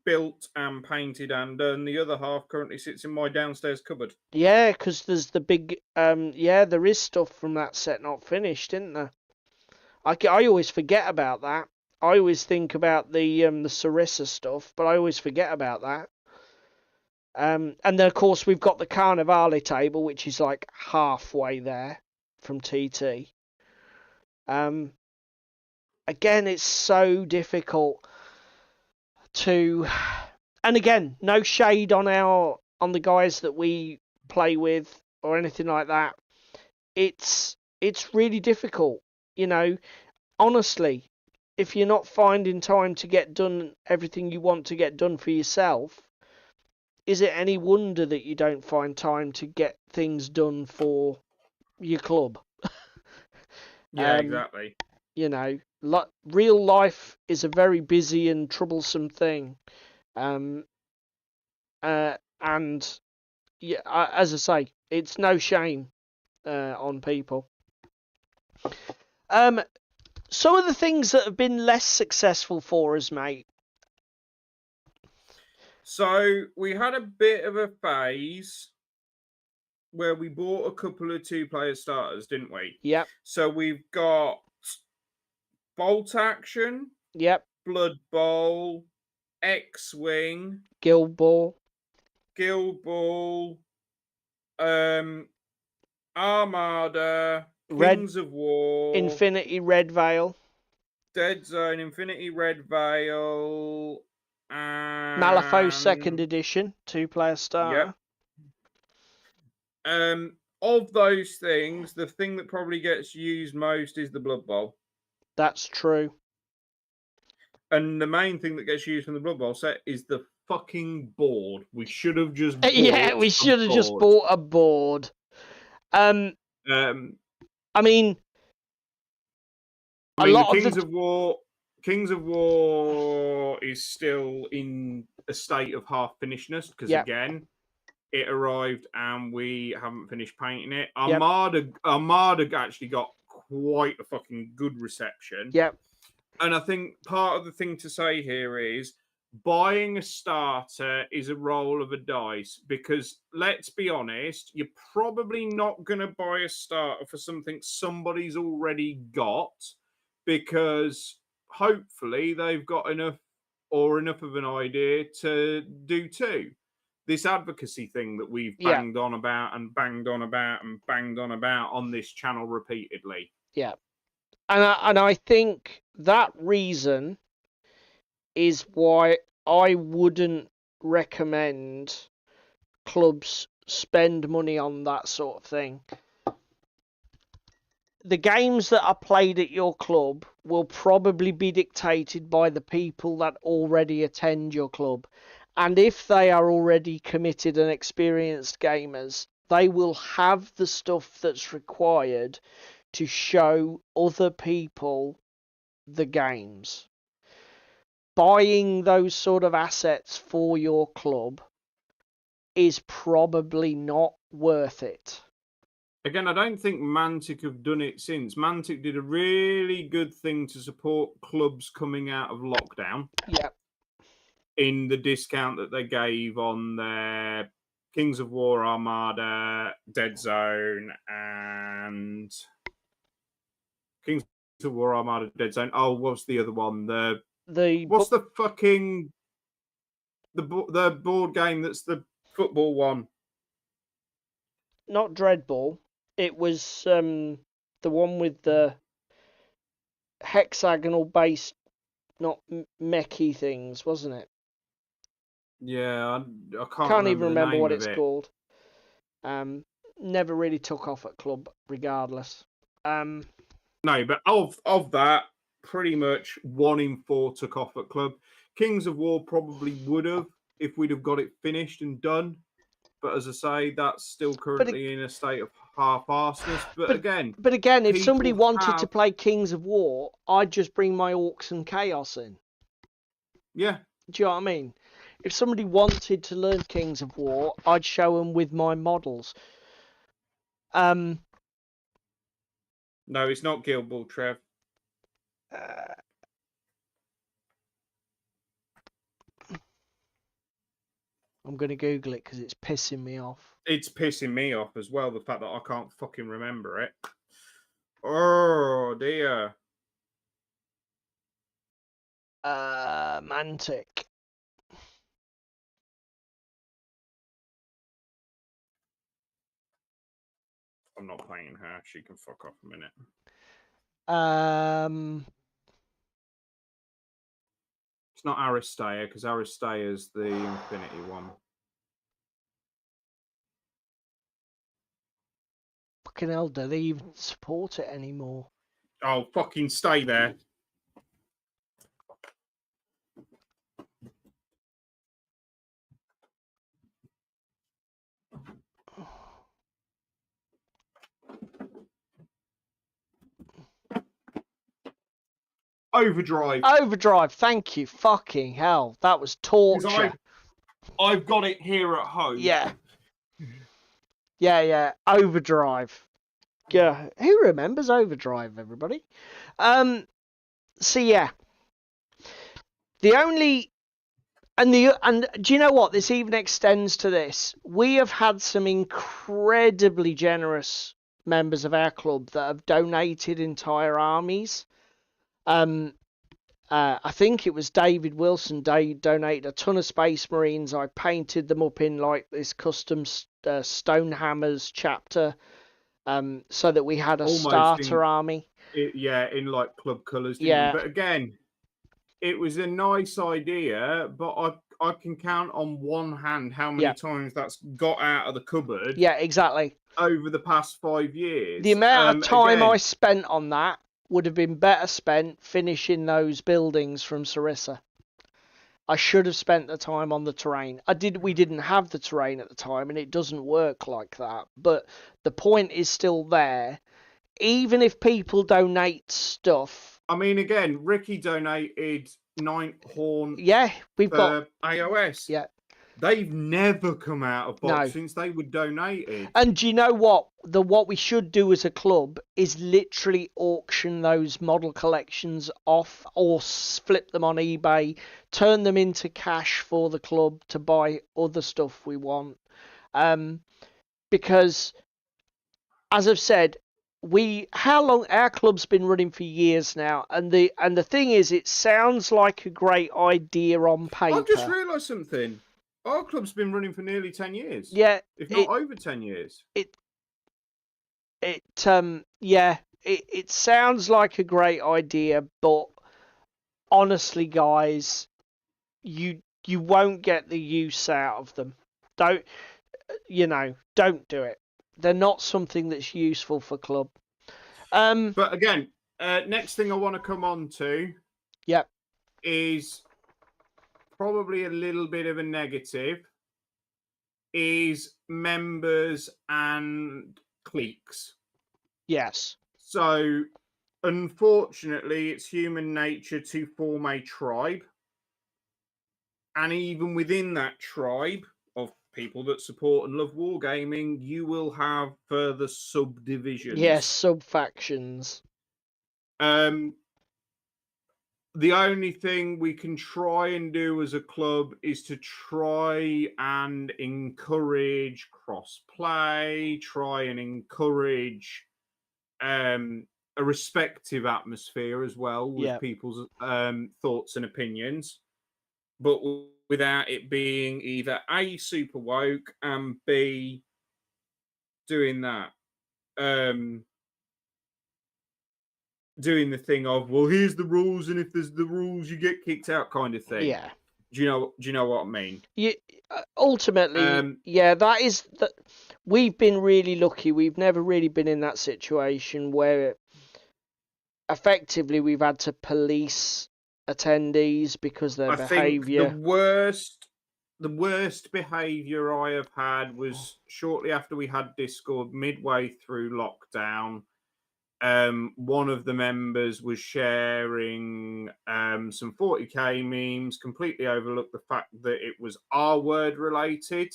built and painted and done. The other half currently sits in my downstairs cupboard. Yeah, because there's the big... there is stuff from that set not finished, isn't there? I always forget about that. I always think about the Sarissa stuff, but I always forget about that. And then, of course, we've got the Carnivale table, which is like halfway there from TT. Again, it's so difficult to... And again, no shade on the guys that we play with or anything like that. It's really difficult, honestly. If you're not finding time to get done everything you want to get done for yourself, is it any wonder that you don't find time to get things done for your club? Yeah, exactly. Real life is a very busy and troublesome thing. And yeah, as I say, it's no shame on people. Some of the things that have been less successful for us, mate. So we had a bit of a phase where we bought a couple of 2-player starters, didn't we? Yep. So we've got Bolt Action. Yep. Blood Bowl. X-Wing. Guild Ball. Armada. Kings of War. Infinity Red Veil. Dead Zone. Infinity Red Veil. And... Malifaux 2nd Edition. 2-player starter. Yep. Of those things, the thing that probably gets used most is the Blood Bowl. That's true. And the main thing that gets used from the Blood Bowl set is the fucking board. We should have just bought just bought a board. I mean, Kings of War is still in a state of half finishedness because again, it arrived and we haven't finished painting it. Armada actually got quite a fucking good reception. Yep. And I think part of the thing to say here is buying a starter is a roll of a dice because let's be honest, you're probably not going to buy a starter for something somebody's already got because hopefully they've got enough of an idea to do too. This advocacy thing that we've banged on about on this channel repeatedly. Yeah. And I think that reason is why I wouldn't recommend clubs spend money on that sort of thing. The games that are played at your club will probably be dictated by the people that already attend your club. And if they are already committed and experienced gamers, they will have the stuff that's required to show other people the games. Buying those sort of assets for your club is probably not worth it. Again, I don't think Mantic have done it since. Mantic did a really good thing to support clubs coming out of lockdown. Yeah. In the discount that they gave on their Kings of War Armada, Dead Zone, and Kings of War Armada, Dead Zone. Oh, what's the other one? What's the fucking the board game that's the football one? Not Dreadball. It was the one with the hexagonal based, not mechy things, wasn't it? Yeah, I Can't even remember what it's it's called. Never really took off at club, regardless. No, but of that, pretty much 1 in 4 took off at club. Kings of War probably would have if we'd have got it finished and done. But as I say, that's still currently in a state of half-arsedness. But again, if somebody wanted to play Kings of War, I'd just bring my Orcs and Chaos in. Yeah. Do you know what I mean? If somebody wanted to learn Kings of War, I'd show them with my models. No, it's not Guild Ball, Trev. I'm going to Google it because it's pissing me off. It's pissing me off as well, the fact that I can't fucking remember it. Oh, dear. Mantic. I'm not playing her. She can fuck off a minute. It's not Aristea, because Aristea's the Infinity one. Fucking hell, do they even support it anymore? Oh, fucking stay there. Overdrive. Overdrive, thank you. Fucking hell, that was torture. I've got it here at home. Yeah. Yeah. Overdrive. Yeah. Who remembers Overdrive, everybody? So yeah. The only and do you know what? This even extends to this. We have had some incredibly generous members of our club that have donated entire armies. I think it was David Wilson donated a ton of Space Marines. I painted them up in like this custom Stonehammers chapter, so that we had a almost starter army. In like club colours. Yeah. But again, it was a nice idea, but I can count on one hand how many times that's got out of the cupboard. Yeah, exactly. Over the past 5 years. The amount of time I spent on that would have been better spent finishing those buildings from Sarissa. I should have spent the time on the terrain. We didn't have the terrain at the time, and it doesn't work like that. But the point is still there. Even if people donate stuff. I mean, again, Ricky donated 9th Horn. Yeah, we've got AOS. Yeah. They've never come out of box since they were donated. And do you know what? What we should do as a club is literally auction those model collections off or flip them on eBay, turn them into cash for the club to buy other stuff we want. Because, as I've said, our club's been running for years now, and the thing is, it sounds like a great idea on paper. I've just realised something. Our club's been running for nearly 10 years. Yeah. If not over 10 years. It sounds like a great idea, but honestly, guys, you won't get the use out of them. Don't do it. They're not something that's useful for club. But again, next thing I want to come on to is probably a little bit of a negative. is members and cliques. Yes. So, unfortunately, it's human nature to form a tribe. And even within that tribe of people that support and love wargaming, you will have further subdivisions. Yes, sub-factions. The only thing we can try and do as a club is to try and encourage cross-play, try and encourage a respective atmosphere as well with people's thoughts and opinions, but without it being either A, super woke, and B, doing that. Doing the thing of, well, here's the rules, and if there's the rules, you get kicked out, kind of thing. Yeah. Do you know what I mean? Yeah. Ultimately, yeah, that is that. We've been really lucky. We've never really been in that situation where effectively we've had to police attendees because their behaviour. Think the worst behaviour I have had was shortly after we had Discord, midway through lockdown. One of the members was sharing some 40k memes, completely overlooked the fact that it was R-word related.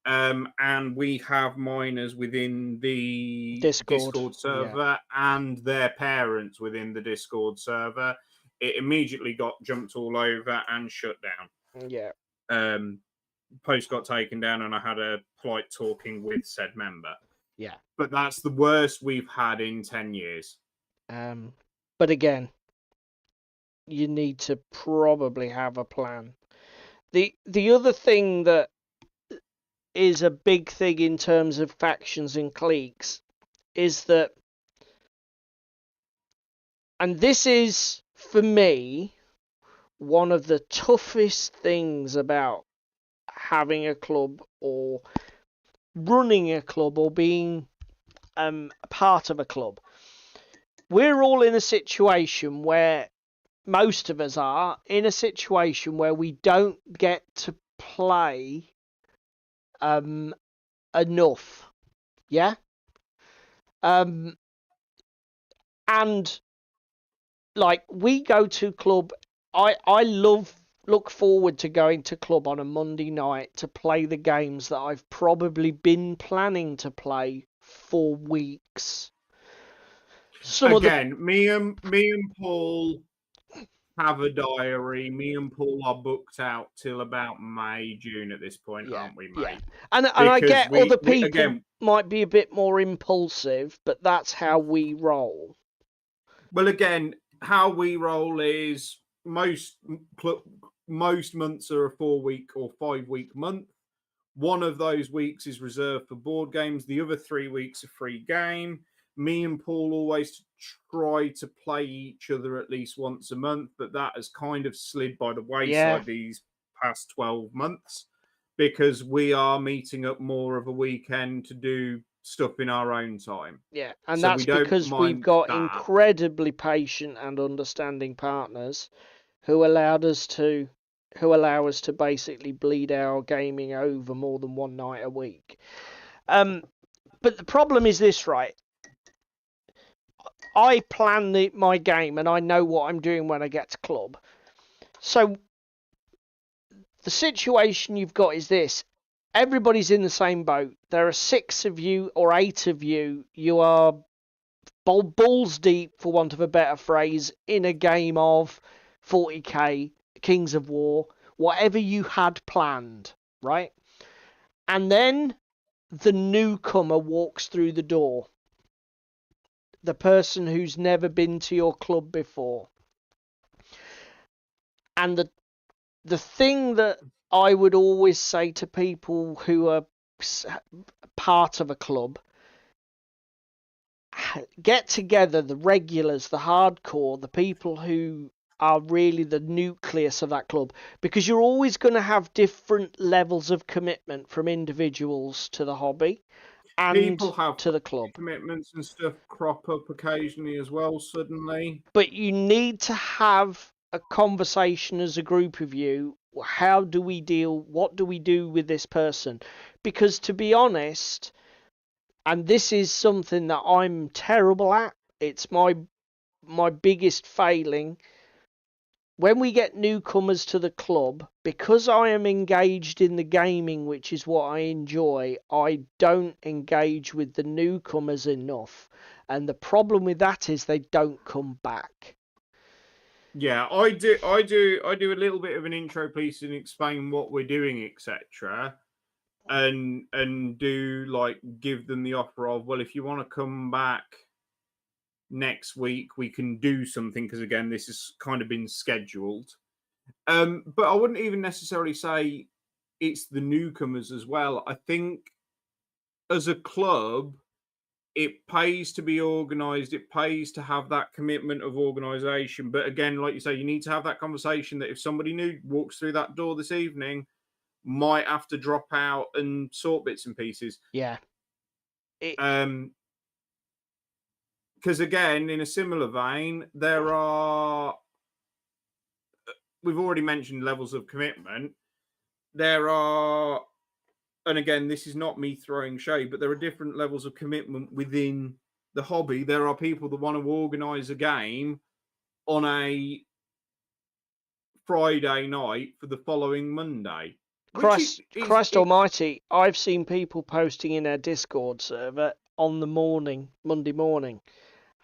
And we have minors within the Discord server and their parents within the Discord server. It immediately got jumped all over and shut down. Yeah. Post got taken down, and I had a polite talking with said member. Yeah. But that's the worst we've had in 10 years. But again, you need to probably have a plan. The other thing that is a big thing in terms of factions and cliques is that, and this is, for me, one of the toughest things about having a club or running a club or being part of a club. We're all in a situation where, most of us are in a situation where we don't get to play enough. Yeah. And like, we go to club. I look forward to going to club on a Monday night to play the games that I've probably been planning to play for weeks. Me and Paul have a diary. Me and Paul are booked out till about May, June at this point, aren't we, mate? Yeah. And I get other people might be a bit more impulsive, but that's how we roll. Well, again, how we roll is most months are a 4-week or 5-week month. One of those weeks is reserved for board games. The other 3 weeks are free game. Me and Paul always try to play each other at least once a month, but that has kind of slid by the wayside these past 12 months because we are meeting up more of a weekend to do stuff in our own time. Yeah, and so that's because we've got incredibly patient and understanding partners who allow us to basically bleed our gaming over more than one night a week. But the problem is this, right? I plan my game and I know what I'm doing when I get to club. So the situation you've got is this. Everybody's in the same boat. There are 6 of you or 8 of you. You are balls deep, for want of a better phrase, in a game of 40k, Kings of War, whatever you had planned, right? And then the newcomer walks through the door. The person who's never been to your club before. And the thing that I would always say to people who are part of a club, get together, the regulars, the hardcore, the people who are really the nucleus of that club, because you're always going to have different levels of commitment from individuals to the hobby and people have to the club. Commitments and stuff crop up occasionally as well, suddenly. But you need to have a conversation as a group of you how do we deal, what do we do with this person? Because to be honest, and this is something that I'm terrible at, it's my biggest failing. When we get newcomers to the club, because I am engaged in the gaming, which is what I enjoy, I don't engage with the newcomers enough. And the problem with that is they don't come back. Yeah, I do a little bit of an intro piece and explain what we're doing, etc. And do like give them the offer of, well, if you want to come back next week, we can do something, because again, this has kind of been scheduled. But I wouldn't even necessarily say it's the newcomers as well. I think as a club, it pays to be organized, it pays to have that commitment of organization. But again, like you say, you need to have that conversation that if somebody new walks through that door this evening, might have to drop out and sort bits and pieces. Yeah. Because again, in a similar vein, there are, we've already mentioned levels of commitment. There are, and again, this is not me throwing shade, but there are different levels of commitment within the hobby. There are people that want to organize a game on a Friday night for the following Monday. Christ almighty, I've seen people posting in our Discord server on the Monday morning,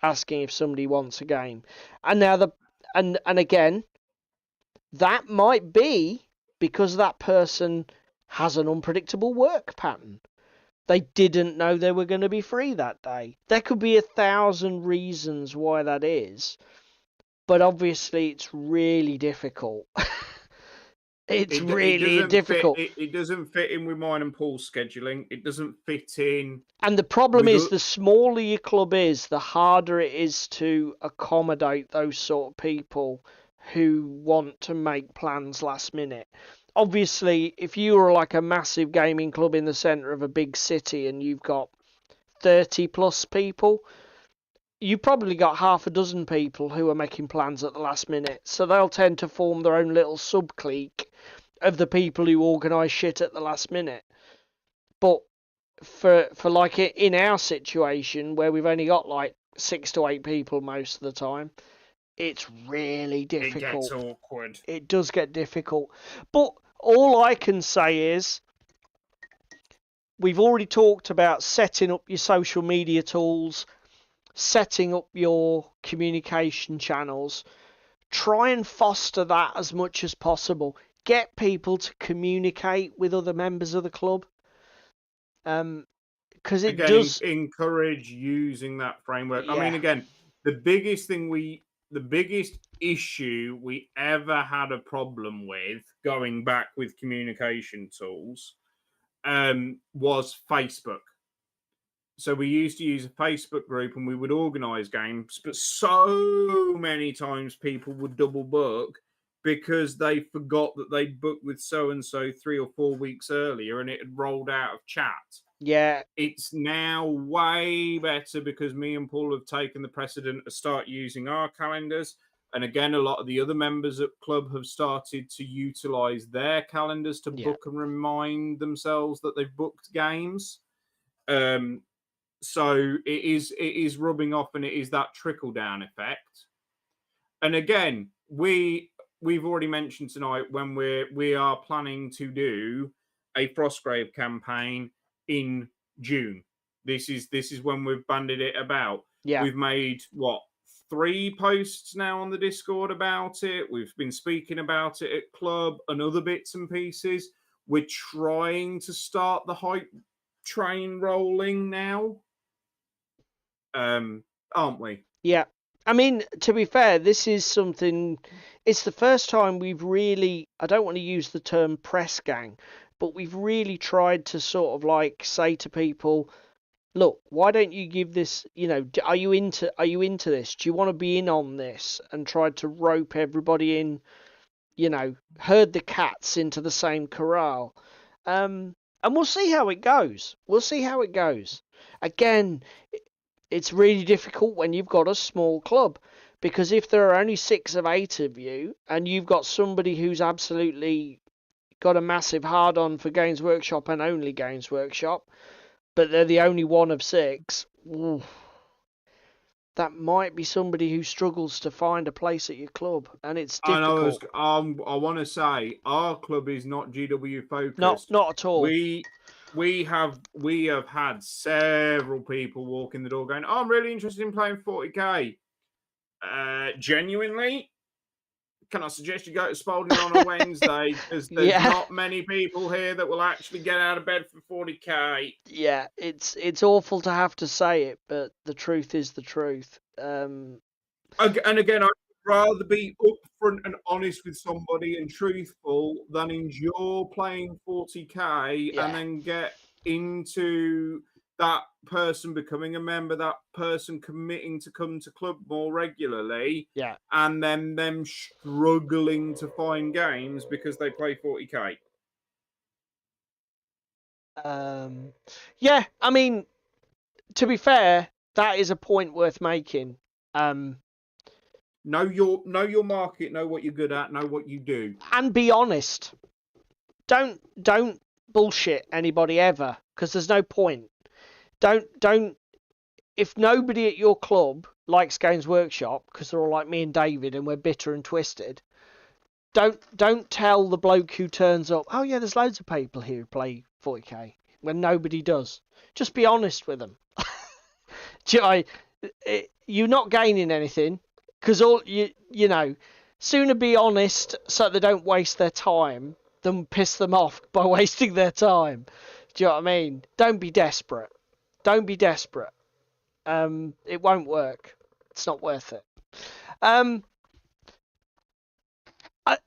asking if somebody wants a game. And now and again, that might be because that person has an unpredictable work pattern. They didn't know they were going to be free that day. There could be 1,000 reasons why that is, but obviously it's really difficult. It's really difficult. It doesn't fit in with mine and Paul's scheduling. It doesn't fit in. And the problem is, the smaller your club is, the harder it is to accommodate those sort of people who want to make plans last minute. Obviously, if you are like a massive gaming club in the centre of a big city and you've got 30 plus people, you've probably got half a dozen people who are making plans at the last minute. So they'll tend to form their own little sub-clique of the people who organise shit at the last minute. But for like in our situation, where we've only got like 6 to 8 people most of the time, it's really difficult. It gets awkward. It does get difficult. But all I can say is, we've already talked about setting up your social media tools, setting up your communication channels. Try and foster that as much as possible. Get people to communicate with other members of the club. Because it does encourage using that framework. Yeah. I mean, again, the biggest issue we ever had a problem with, going back with communication tools, was Facebook. So we used to use a Facebook group and we would organize games, but so many times people would double book because they forgot that they'd booked with so-and-so 3 or 4 weeks earlier and it had rolled out of chat. Yeah. It's now way better because me and Paul have taken the precedent to start using our calendars. And again, a lot of the other members at club have started to utilize their calendars to book and remind themselves that they've booked games. So it is rubbing off, and it is that trickle down effect. And again, we've already mentioned tonight when we are planning to do a Frostgrave campaign in June. This is when we've banded it about. Yeah. We've made 3 posts now on the Discord about it. We've been speaking about it at club and other bits and pieces. We're trying to start the hype train rolling now. Aren't we? Yeah. I mean, to be fair, this is something, it's the first time we've really, I don't want to use the term press gang, but we've really tried to sort of like say to people, look, why don't you give this, are you into this? Do you want to be in on this? And tried to rope everybody in, herd the cats into the same corral. And we'll see how it goes. Again, It's really difficult when you've got a small club, because if there are only 6 of 8 of you and you've got somebody who's absolutely got a massive hard-on for Games Workshop and only Games Workshop, but they're the only one of 6, ooh, that might be somebody who struggles to find a place at your club, and it's I know. difficult. I want to say our club is not GW focused. Not at all. We have had several people walk in the door going, "Oh, I'm really interested in playing 40k." Genuinely, can I suggest you go to Spalding on a Wednesday? Because there's Yeah. not many people here that will actually get out of bed for 40k. Yeah, it's awful to have to say it, but the truth is the truth. And again, I'd rather be upfront and honest with somebody and truthful than endure playing 40k Yeah. and then get into that person becoming a member, that person committing to come to club more regularly, Yeah. and then them struggling to find games because they play 40k. Yeah, I mean, to be fair, that is a point worth making. Know your market, know what you're good at, know what you do. And be honest. Don't bullshit anybody ever, because there's no point. Don't if nobody at your club likes Games Workshop because they're all like me and David and we're bitter and twisted, don't tell the bloke who turns up, "Oh yeah, there's loads of people here who play 40k," when nobody does. Just be honest with them. You're not gaining anything, because all you know, sooner be honest so they don't waste their time than piss them off by wasting their time. Do you know what I mean? Don't be desperate. Don't be desperate. It won't work. It's not worth it.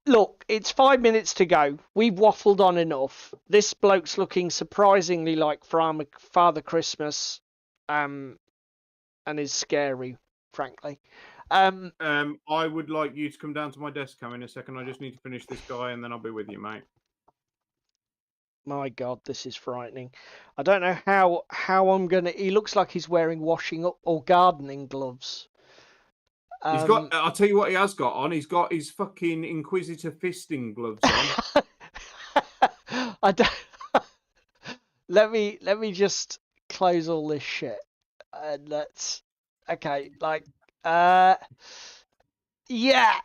Look, it's 5 minutes to go. We've waffled on enough. This bloke's looking surprisingly like Father Christmas, and is scary, frankly. I would like you to come down to my desk, Cam, in a second. I just need to finish this guy and then I'll be with you, mate. My God, this is frightening. I don't know how I'm gonna. He looks like he's wearing washing up or gardening gloves. He's got. I'll tell you what he has got on. He's got his fucking Inquisitor fisting gloves on. I don't. let me just close all this shit and let's. Okay, like, yeah,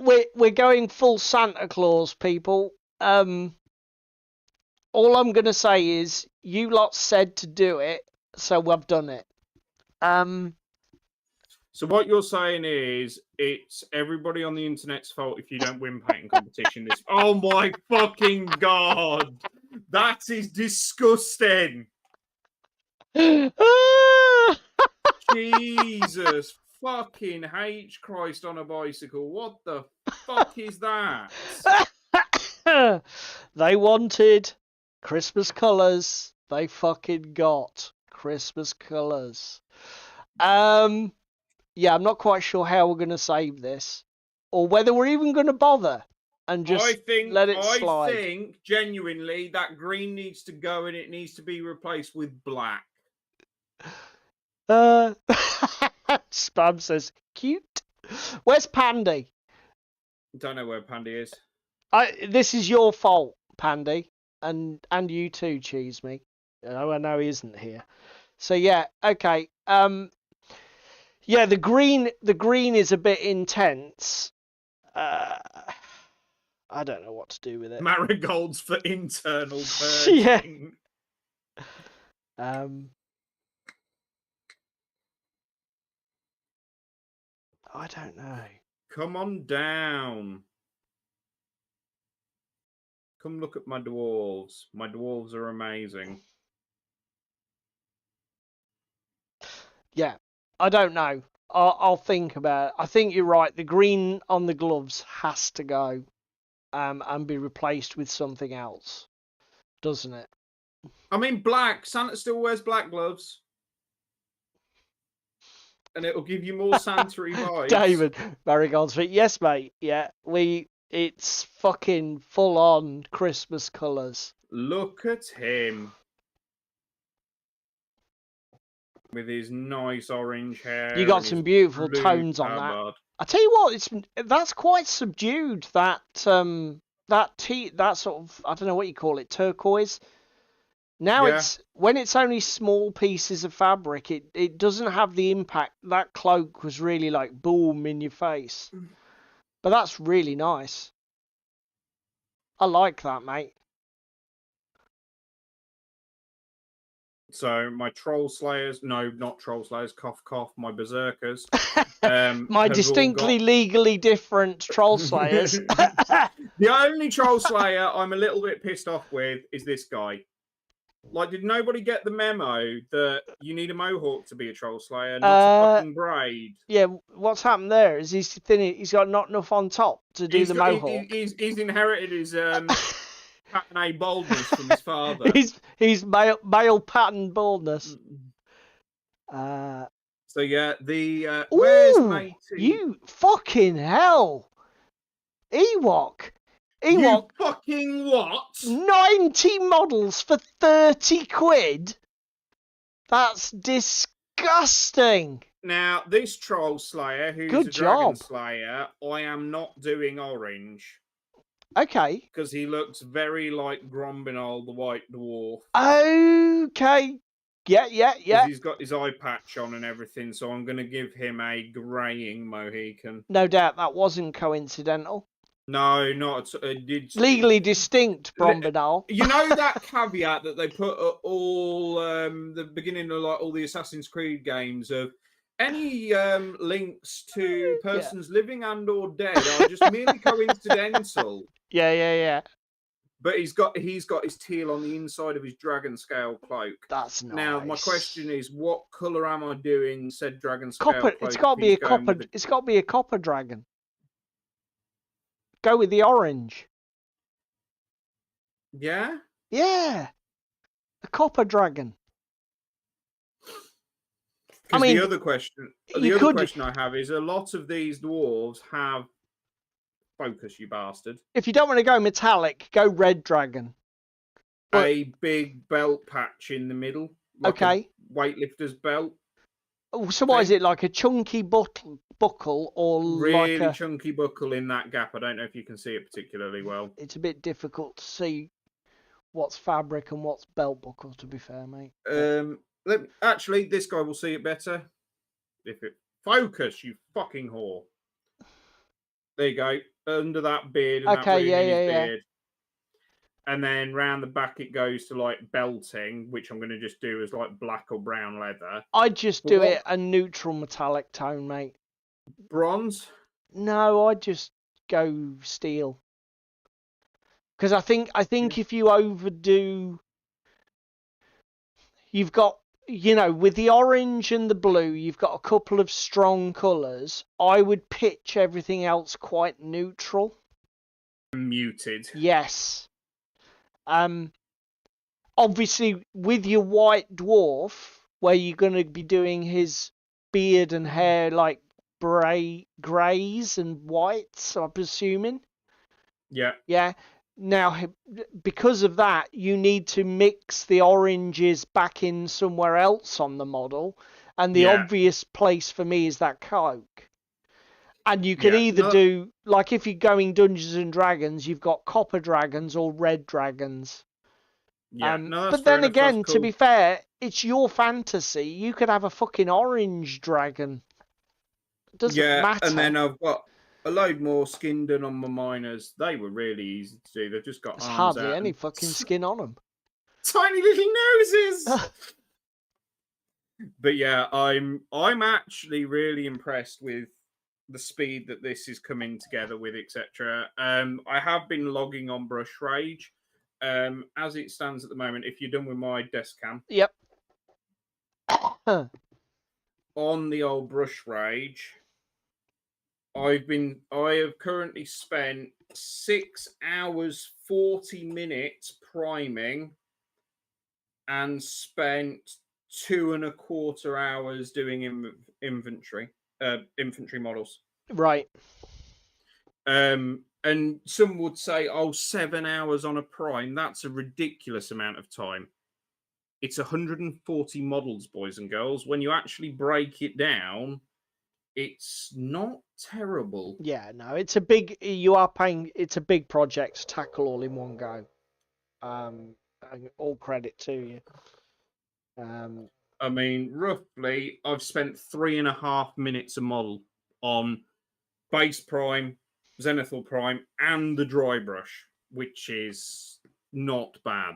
we're going full Santa Claus, people. All I'm gonna say is you lot said to do it, so I've done it. So what you're saying is it's everybody on the internet's fault if you don't win painting competition. This. Oh my fucking God, that is disgusting. Jesus fucking H Christ on a bicycle. What the fuck is that? They wanted Christmas colours. They fucking got Christmas colours. Yeah, I'm not quite sure how we're going to save this, or whether we're even going to bother and just let it slide. I think genuinely that green needs to go and it needs to be replaced with black. Spam says cute. Where's Pandy? Don't know where Pandy is. This is your fault, Pandy, and you too, Cheese Me. I know he isn't here. So yeah, okay. Yeah, the green is a bit intense. I don't know what to do with it. Marigolds for internal purging. Yeah. I don't know. Come on down. Come look at my dwarves. My dwarves are amazing. Yeah, I don't know. I'll think about it. I think you're right. The green on the gloves has to go, and be replaced with something else, doesn't it? I mean, black. Santa still wears black gloves. And it'll give you more Santa-y vibes. David, Marigold's feet. Yes, mate. Yeah, it's fucking full on Christmas colours. Look at him. with his nice orange hair. You got and some his beautiful blue tones on that. tabard. I tell you what, that's quite subdued. That that sort of, I don't know what you call it, turquoise. Now Yeah. when it's only small pieces of fabric, it doesn't have the impact. That cloak was really like boom in your face. But that's really nice. I like that, mate. So my troll slayers, no, not troll slayers, cough cough, my berserkers. My have distinctly all got... legally different troll slayers. The only troll slayer I'm a little bit pissed off with is this guy. Like, did nobody get the memo that you need a mohawk to be a troll slayer, not a fucking braid? Yeah, what's happened there is he's thin. He's got not enough on top to do the mohawk. He's inherited his pattern A baldness from his father. He's male pattern baldness. So yeah, the where's matey? You fucking hell, Ewok. You fucking what? 90 models for 30 quid? That's disgusting. Now, this troll slayer, who's Good a dragon job. slayer, I am not doing orange. Okay. Because he looks very like Grombinol, the White Dwarf. Okay. Yeah. He's got his eye patch on and everything, so I'm going to give him a greying Mohican. No doubt that wasn't coincidental. No, not at legally distinct, Brombadal. You know that caveat that they put at all the beginning of like all the Assassin's Creed games of any links to persons living and or dead are just merely coincidental. Yeah. But he's got his teal on the inside of his dragon scale cloak. That's nice. Now my question is, what colour am I doing said dragon scale cloak? It's got to be a copper. It's got to be a copper dragon. Go with the orange. Yeah? Yeah. A copper dragon. I mean, the other question I have is a lot of these dwarves have focus, you bastard. If you don't want to go metallic, go red dragon. A big belt patch in the middle. Like a weightlifter's belt. Oh, so what is it, like a chunky buckle or really like a chunky buckle in that gap? I don't know if you can see it particularly well. It's a bit difficult to see what's fabric and what's belt buckle, to be fair, mate. Actually, this guy will see it better. If it focus, you fucking whore. There you go. Under that beard. And that beard. And then round the back it goes to like belting, which I'm going to just do as like black or brown leather. I'd just do it a neutral metallic tone, mate. Bronze? No, I'd just go steel. Because I think if you overdo, you've got, with the orange and the blue, you've got a couple of strong colours. I would pitch everything else quite neutral. Muted. Yes. Obviously, with your white dwarf, where you're going to be doing his beard and hair like greys and whites, I'm assuming. Yeah. Yeah. Now, because of that, you need to mix the oranges back in somewhere else on the model, and the obvious place for me is that cloak. And you can either do, like if you're going Dungeons and Dragons, you've got copper dragons or red dragons. Yeah, but then again, to be fair, it's your fantasy. You could have a fucking orange dragon. It doesn't matter. And then I've got a load more skin done on my miners. They were really easy to do. They've just got There's arms hardly out any fucking skin on them. Tiny little noses. But yeah, I'm actually really impressed with the speed that this is coming together with, etc. I have been logging on Brush Rage. As it stands at the moment, if you're done with my desk cam. Yep. On the old Brush Rage, I have currently spent 6 hours 40 minutes priming and spent 2.25 hours doing infantry models. Right. And some would say, 7 hours on a prime. That's a ridiculous amount of time. it's 140 models, boys and girls. When you actually break it down, it's not terrible. Yeah, no, it's a big. You are paying. It's a big project to tackle all in one go. And all credit to you. I mean, roughly, I've spent 3.5 minutes a model on base prime, zenithal prime, and the dry brush, which is not bad.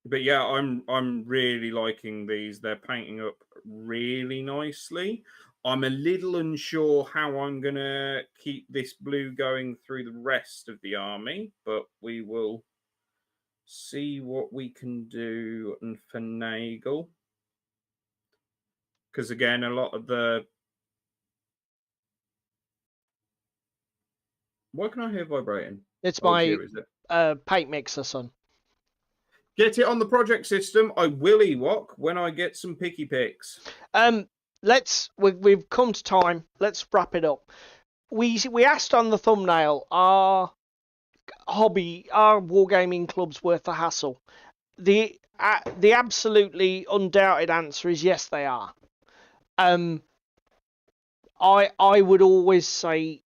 But yeah, I'm really liking these. They're painting up really nicely. I'm a little unsure how I'm gonna keep this blue going through the rest of the army, but we will see what we can do and finagle. Because again, a lot of the... Why can I hear vibrating? It's Oh, it's my you, is it? paint mixer, son. Get it on the project system. I will Ewok when I get some picky picks. We've come to time. Let's wrap it up. We asked on the thumbnail, are wargaming clubs worth the hassle? The absolutely undoubted answer is yes, they are. I would always say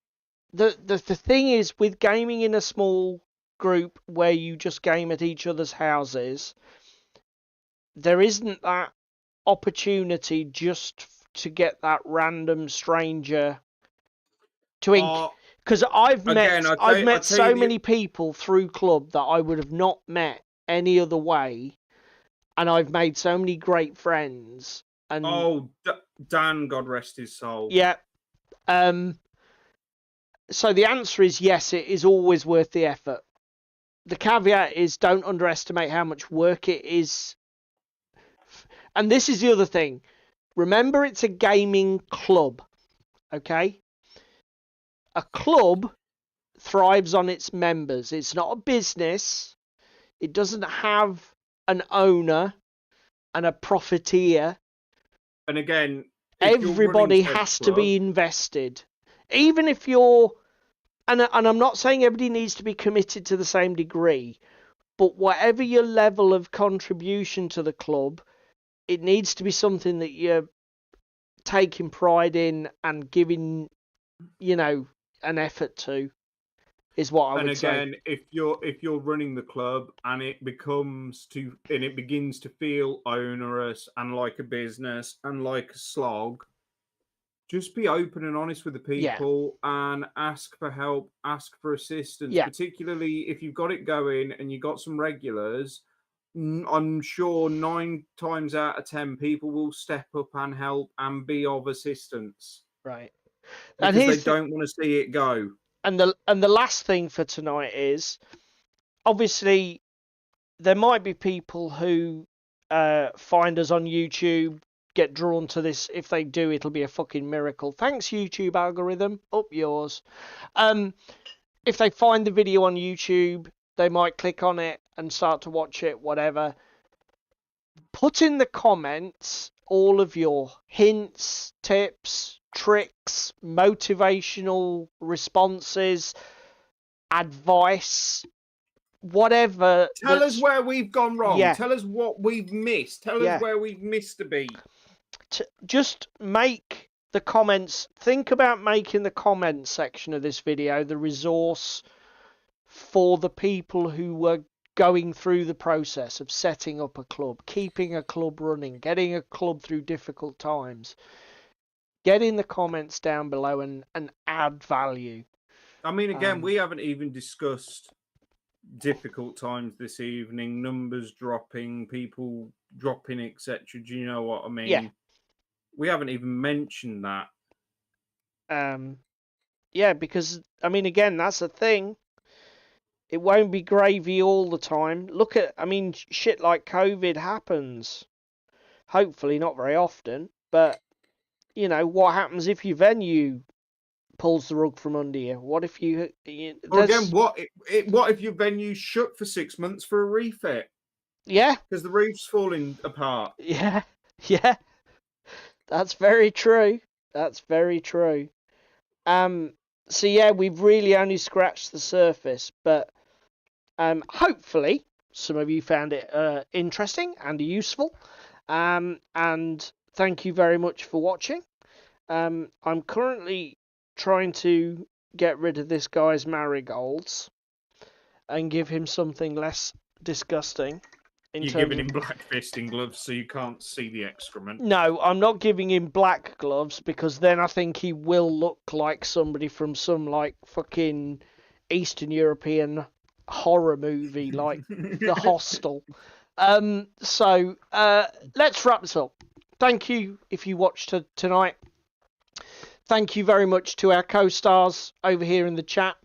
the thing is with gaming in a small group where you just game at each other's houses, there isn't that opportunity just to get that random stranger to because I've met so many people through club that I would have not met any other way, and I've made so many great friends. And Dan, God rest his soul. Yeah. So the answer is yes, it is always worth the effort. The caveat is don't underestimate how much work it is. And this is the other thing. Remember, it's a gaming club, okay? A club thrives on its members. It's not a business. It doesn't have an owner and a profiteer. And again, everybody has to be invested. Even if you're... And I'm not saying everybody needs to be committed to the same degree, but whatever your level of contribution to the club, it needs to be something that you're taking pride in and giving, an effort to, is what I would say. And again, if you're running the club and it begins to feel onerous and like a business and like a slog, just be open and honest with the people and ask for help, ask for assistance, particularly if you've got it going and you've got some regulars. I'm sure 9 times out of 10 people will step up and help and be of assistance. Right. Because they don't want to see it go. And the last thing for tonight is, obviously, there might be people who find us on YouTube, get drawn to this. If they do, it'll be a fucking miracle. Thanks, YouTube algorithm. Up yours. If they find the video on YouTube, they might click on it and start to watch it, whatever. Put in the comments all of your hints, tips, tricks, motivational responses, advice, whatever. Tell us where we've gone wrong. Yeah. Tell us what we've missed. Tell us where we've missed a beat. Just make the comments. Think about making the comment section of this video the resource for the people who were going through the process of setting up a club, keeping a club running, getting a club through difficult times. Get in the comments down below and add value. I mean, again, we haven't even discussed difficult times this evening, numbers dropping, people dropping, etc. Do you know what I mean? Yeah. We haven't even mentioned that. Yeah, because, I mean, again, that's the thing. It won't be gravy all the time. Look at, shit like COVID happens. Hopefully not very often, but, what happens if your venue pulls the rug from under you? What if you... again, what if your venue's shut for 6 months for a refit? Yeah. Because the roof's falling apart. Yeah. Yeah. That's very true. That's very true. So yeah, we've really only scratched the surface, but hopefully some of you found it interesting and useful. And thank you very much for watching. I'm currently trying to get rid of this guy's marigolds and give him something less disgusting. You're giving him black fisting gloves so you can't see the excrement. No, I'm not giving him black gloves because then I think he will look like somebody from some like fucking Eastern European horror movie like The Hostel. So let's wrap this up. Thank you if you watched tonight. Thank you very much to our co-stars over here in the chat.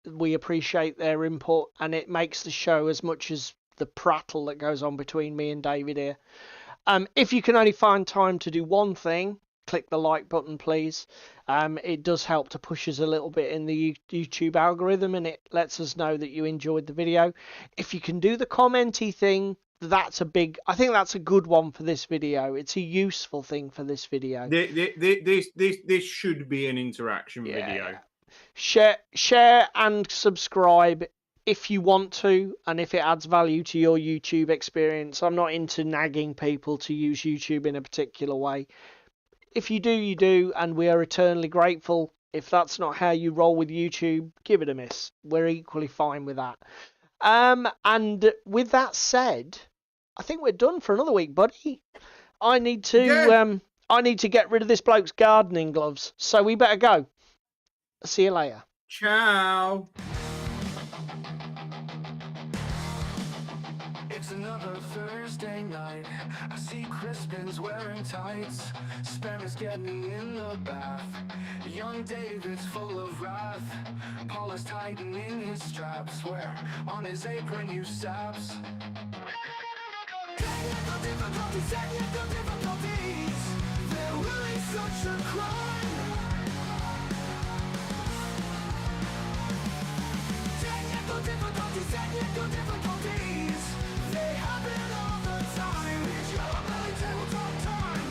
We appreciate their input, and it makes the show as much as the prattle that goes on between me and David here. If you can only find time to do one thing, click the like button, please. It does help to push us a little bit in the YouTube algorithm, and it lets us know that you enjoyed the video. If you can do the commenty thing, I think that's a good one for this video. It's a useful thing for this video. This should be an interaction video. Share and subscribe if you want to, and if it adds value to your YouTube experience. I'm not into nagging people to use YouTube in a particular way. If you do, you do, and we are eternally grateful. If that's not how you roll with YouTube, give it a miss. We're equally fine with that. And with that said, I think we're done for another week, buddy. I need to get rid of this bloke's gardening gloves, so we better go. See you later. Ciao. It's another Thursday night. I see Crispin's wearing tights. Sparrow's getting in the bath. Young David's full of wrath. Paula's tightening his straps. Where on his apron you saps. Technical difficulties. They're really such a crime. Technical difficulties. They happen all the time. It's Yellow Belly Tabletop time.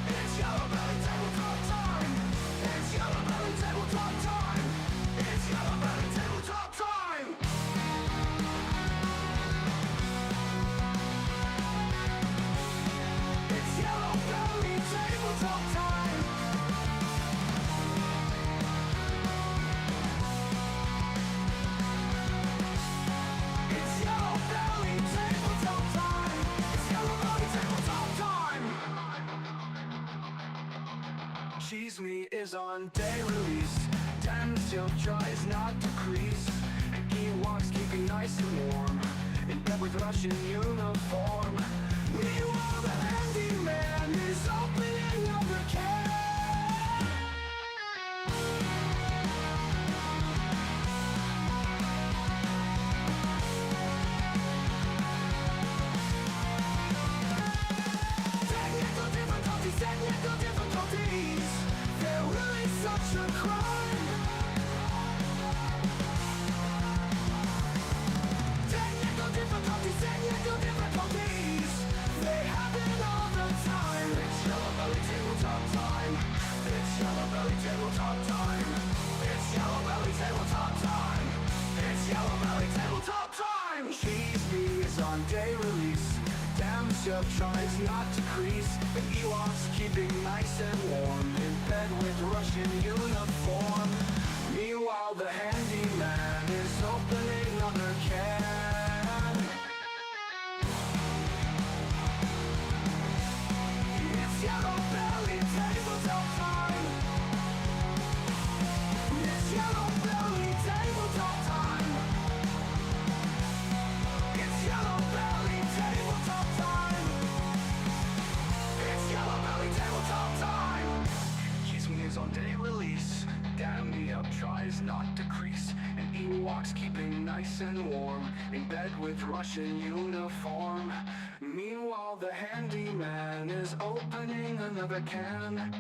It's Yellow Belly Tabletop time. It's Yellow Belly Tabletop time. It's Yellow Belly Tabletop time. It's Yellow Belly Tabletop time. It's Yellow Belly Tabletop time. It's Yellow Belly Tabletop time. Cheese Me is on day release. Dan still tries not to crease. And he walks keeping nice and warm. In bed with Russian uniform. Meanwhile the handyman is opening up the can. Technical difficulties. They're really such a crime. Technical difficulties. They happen all the time. It's Yellow Belly Tabletop time. It's Yellow Belly Tabletop time. It's Yellow Belly Tabletop time. It's Yellow Belly Tabletop time. Cheese Me is on day release. Damn Chef tries not to crease, but he wants keeping nice and warm. In bed with Russian uniform. Meanwhile the handyman is opening another can. It's Yellow Belly Tabletop time. It's Yellow Belly Tabletop time. It's Yellow Belly Tabletop time. It's Yellow Belly Tabletop time. Cheese Me is on day release. Damn Me Up tries not to crease. And Ewok's keeping nice and warm. In bed with Russian uniform. Meanwhile the handyman is opening another can.